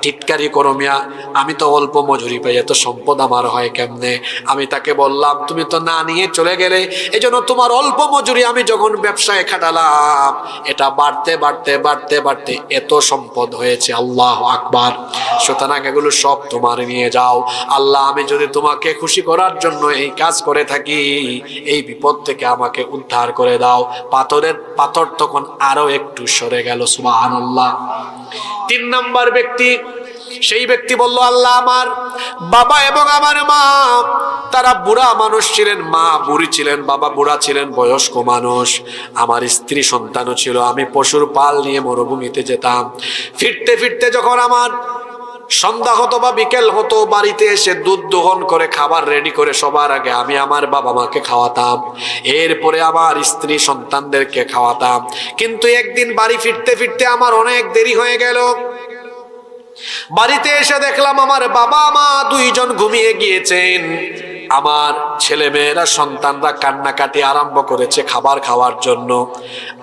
টিটকারি করো মিয়া, আমি তো অল্প মজুরি পাই, এত সম্পদ আমার হয় কেমনে? আমি তাকে বললাম তুমি তো না নিয়ে চলে গেলে, এজন্য তোমার অল্প মজুরি আমি যখন ব্যবসায় খাটালাম এটা বাড়তে বাড়তে বাড়তে বাড়তে এত সম্পদ হয়েছে। আল্লাহু আকবার। সুতরাং এগুলো সব তোমার নিয়ে যাও। আল্লাহ, আমি যদি তোমাকে খুশি করার জন্য এই কাজ করে থাকি, এই বিপদ থেকে আমাকে উদ্ধার করে দাও। পাথর তখন আরো একটু সরে গেল। সুবহানাল্লাহ। 3 নাম্বার ব্যক্তি, সেই ব্যক্তি বলল, আল্লাহ, আমার বাবা এবং আমার মা তারা বুড়া মানুষ ছিলেন, মা বুড়ি ছিলেন, বাবা বুড়া ছিলেন, বয়স্ক মানুষ। আমার স্ত্রী সন্তানও ছিল। আমি পশুর পাল নিয়ে মরুভূমিতে যেতাম। ফিরতে ফিরতে যখন আমার সন্ধ্যা হতো বা বিকেল হতো, বাড়িতে এসে দুধ দোহন করে খাবার রেডি করে সবার আগে আমি আমার বাবা মাকে খাওয়াতাম, এরপরে আমার স্ত্রী সন্তানদেরকে খাওয়াতাম। কিন্তু একদিন বাড়ি ফিরতে ফিরতে আমার অনেক দেরি হয়ে গেল। বাড়িতে এসে দেখলাম আমার বাবা মা 2 জন ঘুমিয়ে গিয়েছেন। আমার ছেলে মেয়েরা সন্তানরা কান্নাকাটি আরম্ভ করেছে খাবার খাওয়ার জন্য।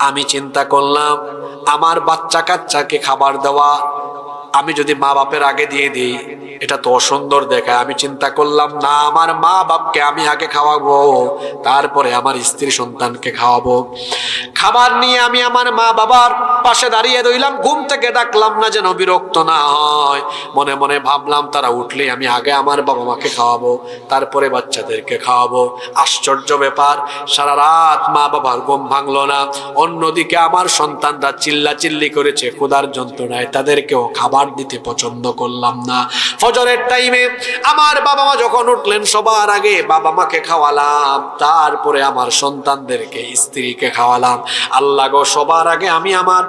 আমি চিন্তা করলাম আমার বাচ্চা কাচ্চাকে খাবার দেওয়া আমি যদি মা বাপের আগে দিয়ে দিই এটা তো অসুন্দর দেখায়। আমি চিন্তা করলাম না, আমার মা বাপকে আমি আগে খাওয়াবো, তারপরে আমার স্ত্রী সন্তানকে খাওয়াবো। খাবার নিয়ে আমি আমার মা বাবার পাশে দাঁড়িয়ে রইলাম। ঘুম থেকে ডাকলাম না যেন বিরক্ত না হয়। মনে মনে ভাবলাম তারা উঠলে আমি আগে আমার বাবা মাকে খাওয়াবো, তারপরে বাচ্চাদেরকে খাওয়াবো। আশ্চর্য ব্যাপার, সারা রাত মা বাবার ঘুম ভাঙলো না। অন্যদিকে আমার সন্তানরা চিল্লাচিল্লি করেছে ক্ষুধার যন্ত্রণায়, তাদেরকেও খাবার দিতে পছন্দ করলাম না। ফজরের টাইমে আমার বাবা মা যখন উঠলেন সবার আগে বাবা মাকে খাওয়ালাম, তারপরে আমার সন্তানদেরকে স্ত্রীকে খাওয়ালাম। আল্লাহ গো, সবার আগে আমি আমার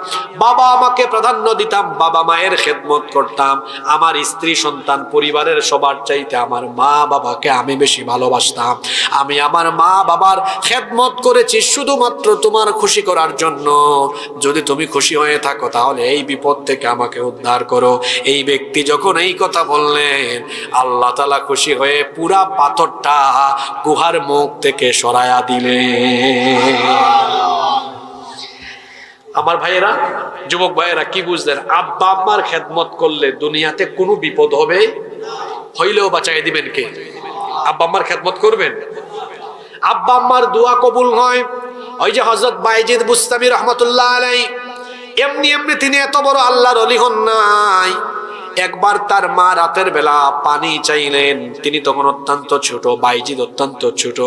বাবা মাকে প্রাধান্য দিতাম, বাবা মায়ের খেদমত করতাম। আমার স্ত্রী সন্তান পরিবারের সবার চাইতে আমার মা বাবাকে আমি বেশি ভালোবাসতাম। আমি আমার মা বাবার খেদমত করেছি শুধুমাত্র তোমার খুশি করার জন্য। যদি তুমি খুশি হয়ে থাকো তাহলে এই বিপদ থেকে আমাকে উদ্ধার করো। এই ব্যক্তি যখন এই কথা বললেন, আল্লাহ তাআলা খুশি হয়ে পুরা পাথরটা গুহার মুখ থেকে সরায়া দিলেন। আমার ভাইয়েরা, যুবক ভাইয়েরা, কি বুঝলেন? আব্বা আম্মার খেদমত করলে দুনিয়াতে কোনো বিপদ হবে হইলেও বাঁচাই দিবেন কে? আব্বা আম্মার খেদমত করবেন, আব্বা আম্মার দোয়া কবুল হয়। ওই যে হযরত বাইজিদ বুস্তামি রহমাতুল্লাহ আলাইহি, এমনি এমনি তিনি এত বড় আল্লাহর ওলি হন নাই। একবার তার মা রাতের বেলা পানি চাইলেন। তিনি তখন অত্যন্ত ছোট, বাইজিদ অত্যন্ত ছোট।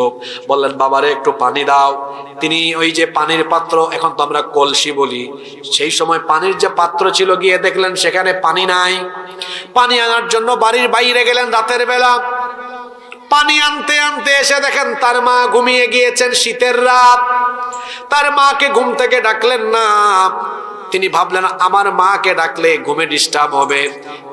বললেন, বাবারে একটু পানি দাও। তিনি ওই যে পানির পাত্র, এখন তো আমরা কলসি বলি, সেই সময় পানির যে পাত্র ছিল, গিয়ে দেখলেন সেখানে পানি নাই। পানি আনার জন্য বাড়ির বাইরে গেলেন রাতের বেলা। পানি আনতে আনতে এসে দেখেন তার মা ঘুমিয়ে গিয়েছেন। শীতের রাত, তার মাকে ঘুম থেকে ডাকলেন না। তিনি ভাবলেন আমার মাকে ডাকলে ঘুমে ডিস্টার্ব হবে।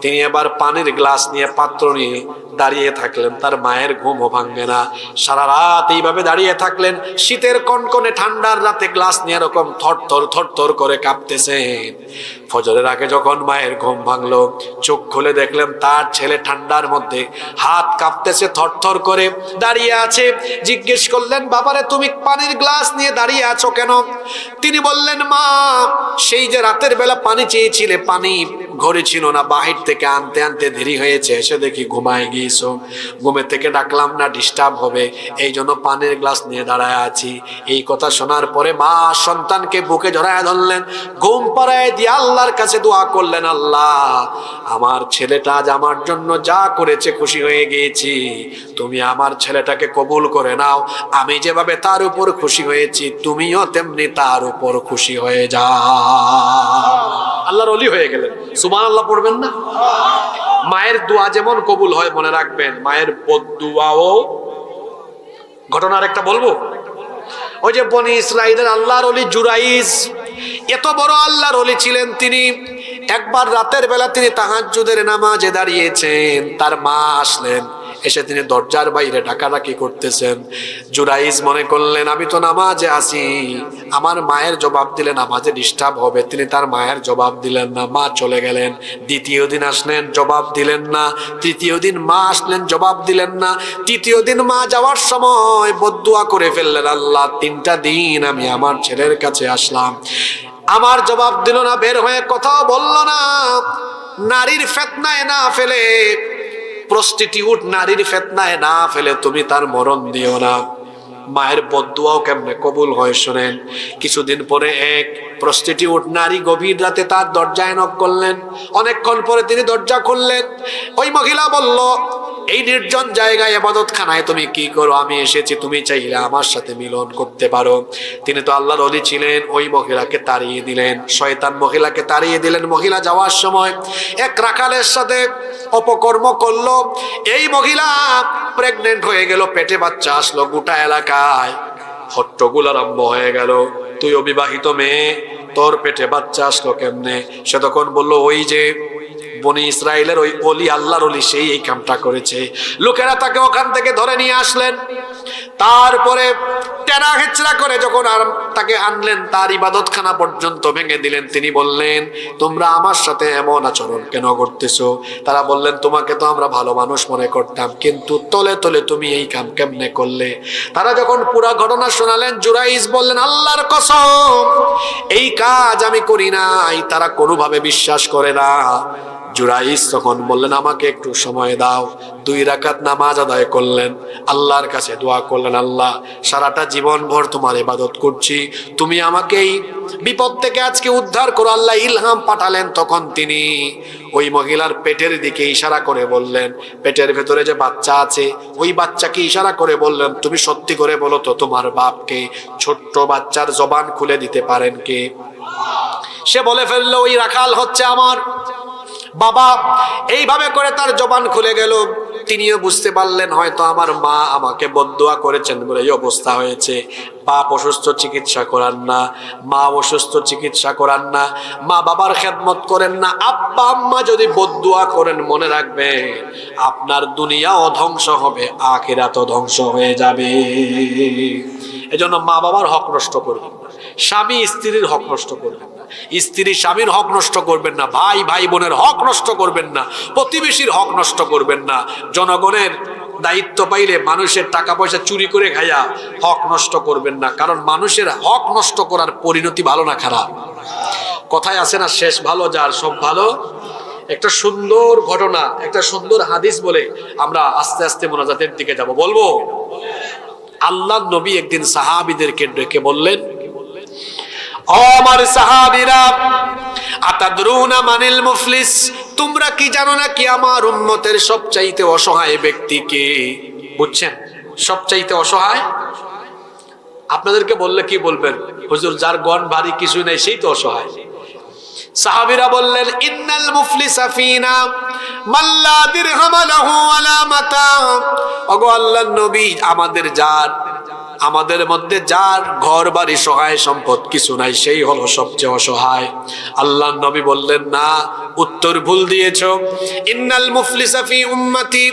তিনি এবার পানির গ্লাস নিয়ে, পাত্র নিয়ে দাঁড়িয়ে থাকলেন। তার মায়ের ঘুমও ভাঙবে না। সারা রাত এইভাবে দাঁড়িয়ে থাকলেন। শীতের কনকনে ঠান্ডার রাতে গ্লাস নিয়ে এরকম থরথর করে কাঁপতেছেন। ফজরের আগে যখন মায়ের ঘুম ভাঙলো, চোখ খুলে দেখলেন তার ছেলে ঠান্ডার মধ্যে হাত কাঁপতেছে, থরথর করে দাঁড়িয়ে আছে। জিজ্ঞেস করলেন, বাবারে তুমি পানির গ্লাস নিয়ে দাঁড়িয়ে আছো কেন? তিনি বললেন, মা, সেই যে রাতের বেলা পানি চেয়েছিলে, পানি ঘরে ছিল না, বাহির থেকে আনতে আনতে দেরি হয়েছে, এসে দেখি ঘুমায় গিয়েছো। ঘুমে থেকে ডাকলাম না, ডিস্টার্ব হবে, এই জন্য পানির গ্লাস নিয়ে দাঁড়ায় আছি। এই কথা শোনার পরে মা সন্তানকে বুকে জড়ায় ধরলেন, ঘুম পাড়ায় দিয়ে আল্লাহর কাছে দোয়া করলেন, আল্লাহ, আমার ছেলেটা আজ আমার জন্য যা করেছে খুশি হয়ে গিয়েছি, তুমি আমার ছেলেটাকে কবুল করে নাও। আমি যেভাবে তার উপর খুশি হয়েছি, তুমিও তেমনি তার উপর খুশি হয়ে যাও। আল্লাহর ওলি হয়ে গেলেন। সুবহানাল্লাহ পড়বেন না? মায়ের দোয়া যেমন কবুল হয়, মনে রাখবেন মায়ের বদদুয়াও। ঘটনার একটা বলবো। ওই যে বনি ইসরাইলের আল্লাহর ওলি জুরাইজ, এত বড় আল্লাহর ওলি ছিলেন তিনি। একবার রাতের বেলা তিনি তাহাজ্জুদের নামাজে দাঁড়িয়েছেন। তার মা আসলেন, এসে তিনি দরজার বাইরে ডাকাডাকি করতেছেন। জুরাইজ মনে করলেন আমি তো নামাজে আছি, আমার মায়ের জবাব দিলে নামাজে ডিস্টার্ব হবে। তিনি তার মায়ের জবাব দিলেন না, মা চলে গেলেন। দ্বিতীয় দিন আসলেন, জবাব দিলেন না। তৃতীয় দিন মা আসলেন, জবাব দিলেন না। তৃতীয় দিন মা যাওয়ার সময় বদদুয়া করে ফেললেন, আল্লাহ, 3টা দিন আমি আমার ছেলের কাছে আসলাম, আমার জবাব দিল না, বের হয়ে কথাও বলল না। নারীর ফিতনায় না ফেলে, প্রস্টিটিউট নারীর ফিতনায় না ফেলে তুমি তার মরণ দিও না। মায়ের বদদুয়াও কেমনে কবুল হয় শোনেন। কিছুদিন পরে এক প্রস্টিটিউট নারী গভীর রাতে তার দরজায় নক করলেন। অনেকক্ষণ পরে তিনি দরজা খুললেন। ওই মহিলা বলল, এই নির্জন জায়গায় ইবাদতখানায় তুমি কি করো? আমি এসেছি, তুমি চাইলে আমার সাথে মিলন করতে পারো। তিনি তো আল্লাহর ওলি ছিলেন। ওই মহিলাকে তাড়িয়ে দিলেন, শয়তান মহিলাকে তাড়িয়ে দিলেন। মহিলা যাওয়ার সময় এক রাখালের সাথে অপকর্ম করলো। এই মহিলা প্রেগনেন্ট হয়ে গেল, পেটে বাচ্চা আসলো। গোটা এলাকায় হট্টগোল আরম্ভ হয়ে গেল, তুই অবিবাহিত মেয়ে, তোর পেটে বাচ্চা আসলো কেমনে? সে তখন বলল, ওই যে বনি ইসরায়েলের ওই অলি, আল্লাহর অলি, সেই এই কামটা করেছে। লোকেরা তাকে ওখান থেকে ধরে নিয়ে আসলেন। তারপরে টেরা হেচড়া করে যখন আর তাকে আনলেন, তার ইবাদতখানা পর্যন্ত ভেঙে দিলেন। তিনি বললেন, তোমরা আমার সাথে এমন আচরণ কেন করতেছো? তারা বললেন, তোমাকে তো আমরা ভালো মানুষ মনে করতাম, কিন্তু তলে তলে তুমি এই কাম কেমনে করলে? তারা যখন পুরা ঘটনা শোনালেন, জুরাইজ বললেন, আল্লাহর কসম, এই কাজ আমি করি নাই। তারা কোনোভাবে বিশ্বাস করে না। জুরাইস তখন বললেন, আমাকে একটু সময় দাও। 2 রাকাত নামাজ আদায় করলেন, আল্লাহর কাছে দোয়া করলেন, আল্লাহ, সারাটা জীবন ভর তোমার ইবাদত করছি, তুমি আমাকে এই বিপদ থেকে আজকে উদ্ধার করো। আল্লাহ ইলহাম পাঠালেন। তখন তিনি ওই মহিলার পেটের দিকে ইশারা করে বললেন, পেটের ভেতরে যে বাচ্চা আছে, ওই বাচ্চাকে ইশারা করে বললেন, তুমি সত্যি করে বলো তো, তোমার বাপকে ছোট্ট বাচ্চার জবান খুলে দিতে পারেন কে? সে বলে ফেললো, ওই রাখাল হচ্ছে আমার বাবা। এইভাবে করে তার জবান খুলে গেল। তিনিও বুঝতে পারলেন, হয়তো আমার মা আমাকে বদদুয়া করেছেন বলে এই অবস্থা হয়েছে। বাপ অসুস্থ, চিকিৎসা করান না, মা অসুস্থ, চিকিৎসা করান না, মা বাবার খেদমত করেন না। আব্বা আম্মা যদি বদদুয়া করেন, মনে রাখবেন আপনার দুনিয়াও ধ্বংস হবে, আখিরাতও ধ্বংস হয়ে যাবে। এজন্য মা বাবার হক নষ্ট করবেন না, স্বামী স্ত্রীর হক নষ্ট করবেন না, স্ত্রী স্বামীর হক নষ্ট করবেন না, ভাই ভাই বোনের হক নষ্ট করবেন না, প্রতিবেশীর হক নষ্ট করবেন না। জনগণের দায়িত্ব পাইলে মানুষের টাকা পয়সা চুরি করে খাইয়া হক নষ্ট করবেন না, কারণ মানুষের হক নষ্ট করার পরিণতি ভালো না খারাপ? কথায় আছে না, শেষ ভালো যার সব ভালো। একটা সুন্দর ঘটনা, একটা সুন্দর হাদিস বলে আমরা আস্তে আস্তে মোনাজাতের দিকে যাব। বলবো, আল্লাহ নবী একদিন সাহাবীদেরকে ডেকে বললেন, ও আমার সাহাবীরা, আতাদরুনা মানিল মুফলিস, তোমরা কি জানো না কি আমার উম্মতের সবচাইতে অসহায় ব্যক্তি কে? বুঝছেন, সবচাইতে অসহায়? আপনাদেরকে বললে কি বলবেন? হুজুর, যার গণ ভারী কিছু নেই সেই তো অসহায়। সাহাবীরা বললেন, ইন্নাল মুফলিসা ফিনা মান লা দিরহাম লাহু ওয়ালা মাতা। ওগো আল্লাহর নবী, আমাদের মধ্যে যার ঘর বাড়ি সহায় সম্পদ কিছু নাই, সেই হলো সবচেয়ে অসহায়। আল্লাহর নবী বললেন, না, উত্তর ভুল দিয়েছো। ইন্নাল মুফলিসা ফি উম্মতি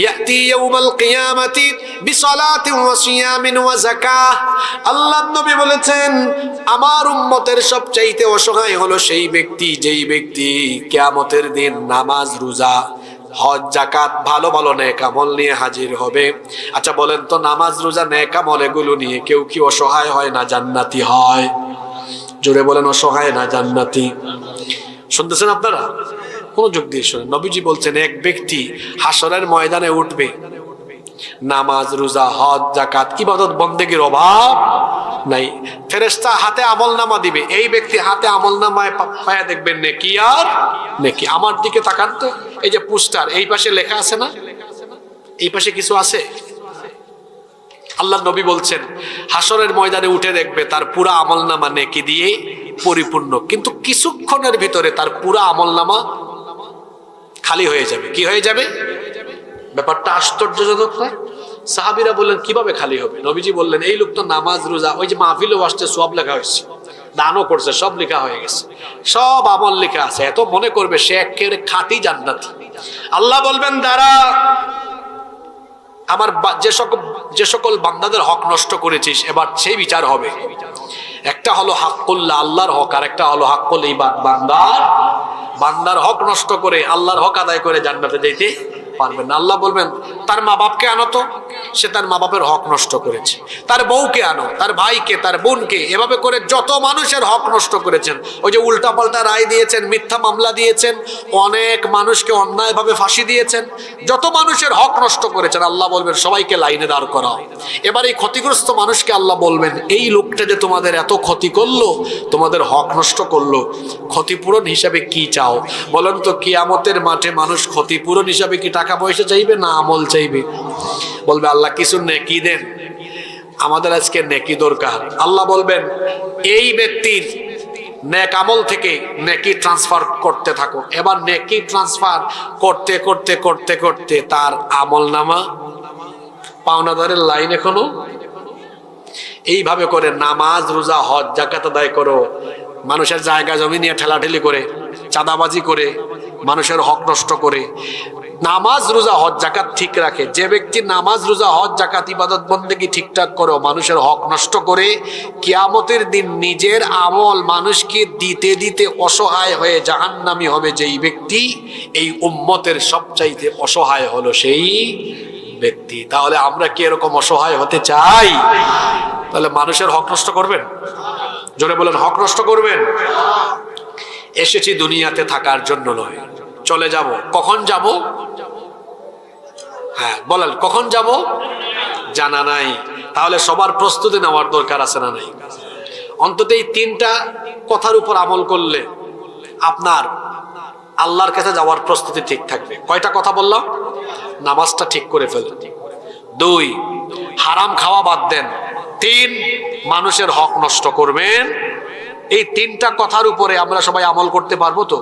ইয়াতি ইয়াউমাল কিয়ামাতি বিসালাতিন ওয়া সিয়ামিন ওয়া যাকাহ। আল্লাহর নবী বলেছেন, আমার উম্মতের সবচাইতে অসহায় হলো সেই ব্যক্তি, যেই ব্যক্তি কিয়ামতের দিন নামাজ, রোজা, হজ, যাকাত, ভালো ভালো নেক আমল নিয়ে হাজির হবে। আচ্ছা বলেন তো, নামাজ, রোজা, নেক আমল এগুলো নিয়ে কেউ কি অসহায় হয় না জান্নাতি হয়? জোরে বলেন, অসহায় না জান্নাতি? শুনতেছেন আপনারা? মনোযোগ দিয়ে শুনেন। নবীজি বলছেন, এক ব্যক্তি হাসরের ময়দানে উঠবে, নামাজ, রোজা, হজ, যাকাত, ইবাদত বন্দেগীর অভাব নাই। ফেরেশতা হাতে আমলনামা দিবে, এই ব্যক্তি হাতে আমলনামায় পায়া দেখবেন নেকি আর নেকি। আমার দিকে তাকান তো, এই যে পোস্টার, এই পাশে লেখা আছে না? এই পাশে কিছু আছে? আল্লাহ নবী বলছেন, হাসরের ময়দানে উঠে দেখবে তার পুরা আমলনামা নেকি দিয়ে পরিপূর্ণ, কিন্তু কিছুক্ষণের ভিতরে তার পুরা আমলনামা খালি হয়ে যাবে। কি হয়ে যাবে? ব্যাপারটা আশ্চর্যজনক না? সাহাবীরা বললেন, কিভাবে খালি হবে? নবীজি বললেন, এই লোক তো নামাজ, রোজা, ওই যে মাহফিলেও আসছে, সব লেখা হয়েছে, দানও করছে, সব লেখা হয়ে গেছে, সব আমল লেখা আছে, এত মনে করবে সে একেবারে খাঁটি জান্নাতি। আল্লাহ বলবেন, দাঁড়া, আমার যে সকল বান্দাদের হক নষ্ট করেছিস, এবার সেই বিচার হবে। একটা হলো হাক্কুল্লাহ, আল্লাহর হক, আর একটা হলো হাক্কুল ইবাদ, বান্দার হক নষ্ট করে আল্লাহর হক আদায় করে জান্নাতে যেতে পারবেন না। আল্লাহ বলবেন তার মা বাপকে আনো তো, সে তার মা বাপের হক নষ্ট করেছে। তার বউকে আনো, তার ভাইকে, তার বোনকে, এভাবে করে যত মানুষের হক নষ্ট করেছেন। ওই যে উল্টা পাল্টা রায় দিয়েছেন, মিথ্যা মামলা দিয়েছেন, অনেক মানুষকে অন্যায়ভাবে ফাঁসি দিয়েছেন, যত মানুষের হক নষ্ট করেছেন, আল্লাহ বলবেন সবাইকে লাইনে দাঁড় করাও। এবার এই ক্ষতিগ্রস্ত মানুষকে আল্লাহ বলবেন এই লোকটা যে তোমাদের এত ক্ষতি করলো, তোমাদের হক নষ্ট করলো, ক্ষতিপূরণ হিসাবে কি চাও বলেন তো? কিয়ামতের মাঠে মানুষ ক্ষতিপূরণ হিসাবে কি টাকা পয়সা চাইবে না আমল চাইবে? বলবে আল্লাহ কিছু নেকি দেন, আমাদের আজকে নেকি দরকার। আল্লাহ বলবেন এই ব্যক্তির নেক আমল থেকে নেকি ট্রান্সফার করতে থাকো। এবার নেকি ট্রান্সফার করতে করতে করতে করতে তার আমল নামা পাওনাদারের লাইন এখনো। এইভাবে করে নামাজ রোজা হজ যাকাত আদায় করো, মানুষের জায়গা জমি নিয়ে ঠেলাঠেলি করে, চাঁদাবাজি করে, মানুষের হক নষ্ট করে, নামাজ রোজা হজ জাকাত ঠিক রাখে। যে ব্যক্তি নামাজ রোজা হজ জাকাত ইবাদত বন্দেগী ঠিকঠাক করো, মানুষের হক নষ্ট করে, কিয়ামতের দিন নিজের আমল মানুষকে দিতে দিতে অসহায় হয়ে জাহান্নামী হবে যেই ব্যক্তি, এই উম্মতের সবচাইতে অসহায় হলো সেই ব্যক্তি। তাহলে আমরা কি এরকম অসহায় হতে চাই? তাহলে মানুষের হক নষ্ট করবেন? জোরে বলেন, হক নষ্ট করবেন? এসেছি দুনিয়াতে থাকার জন্য নয়, চলে যাব। কখন যাব? হ্যাঁ বলেন, কখন যাব জানা নাই। তাহলে সবার প্রস্তুতি নেওয়ার দরকার আছে না নাই? অন্তত এই তিনটা কথার উপর আমল করলে আপনার আল্লাহর কাছে যাওয়ার প্রস্তুতি ঠিক থাকবে। কয়টা কথা বললাম? নামাজটা ঠিক করে ফেলেন, 2 হারাম খাওয়া বাদ দেন, 3 মানুষের হক নষ্ট করবেন। এই তিনটা কথার উপরে আমরা সবাই আমল করতে পারবো তো?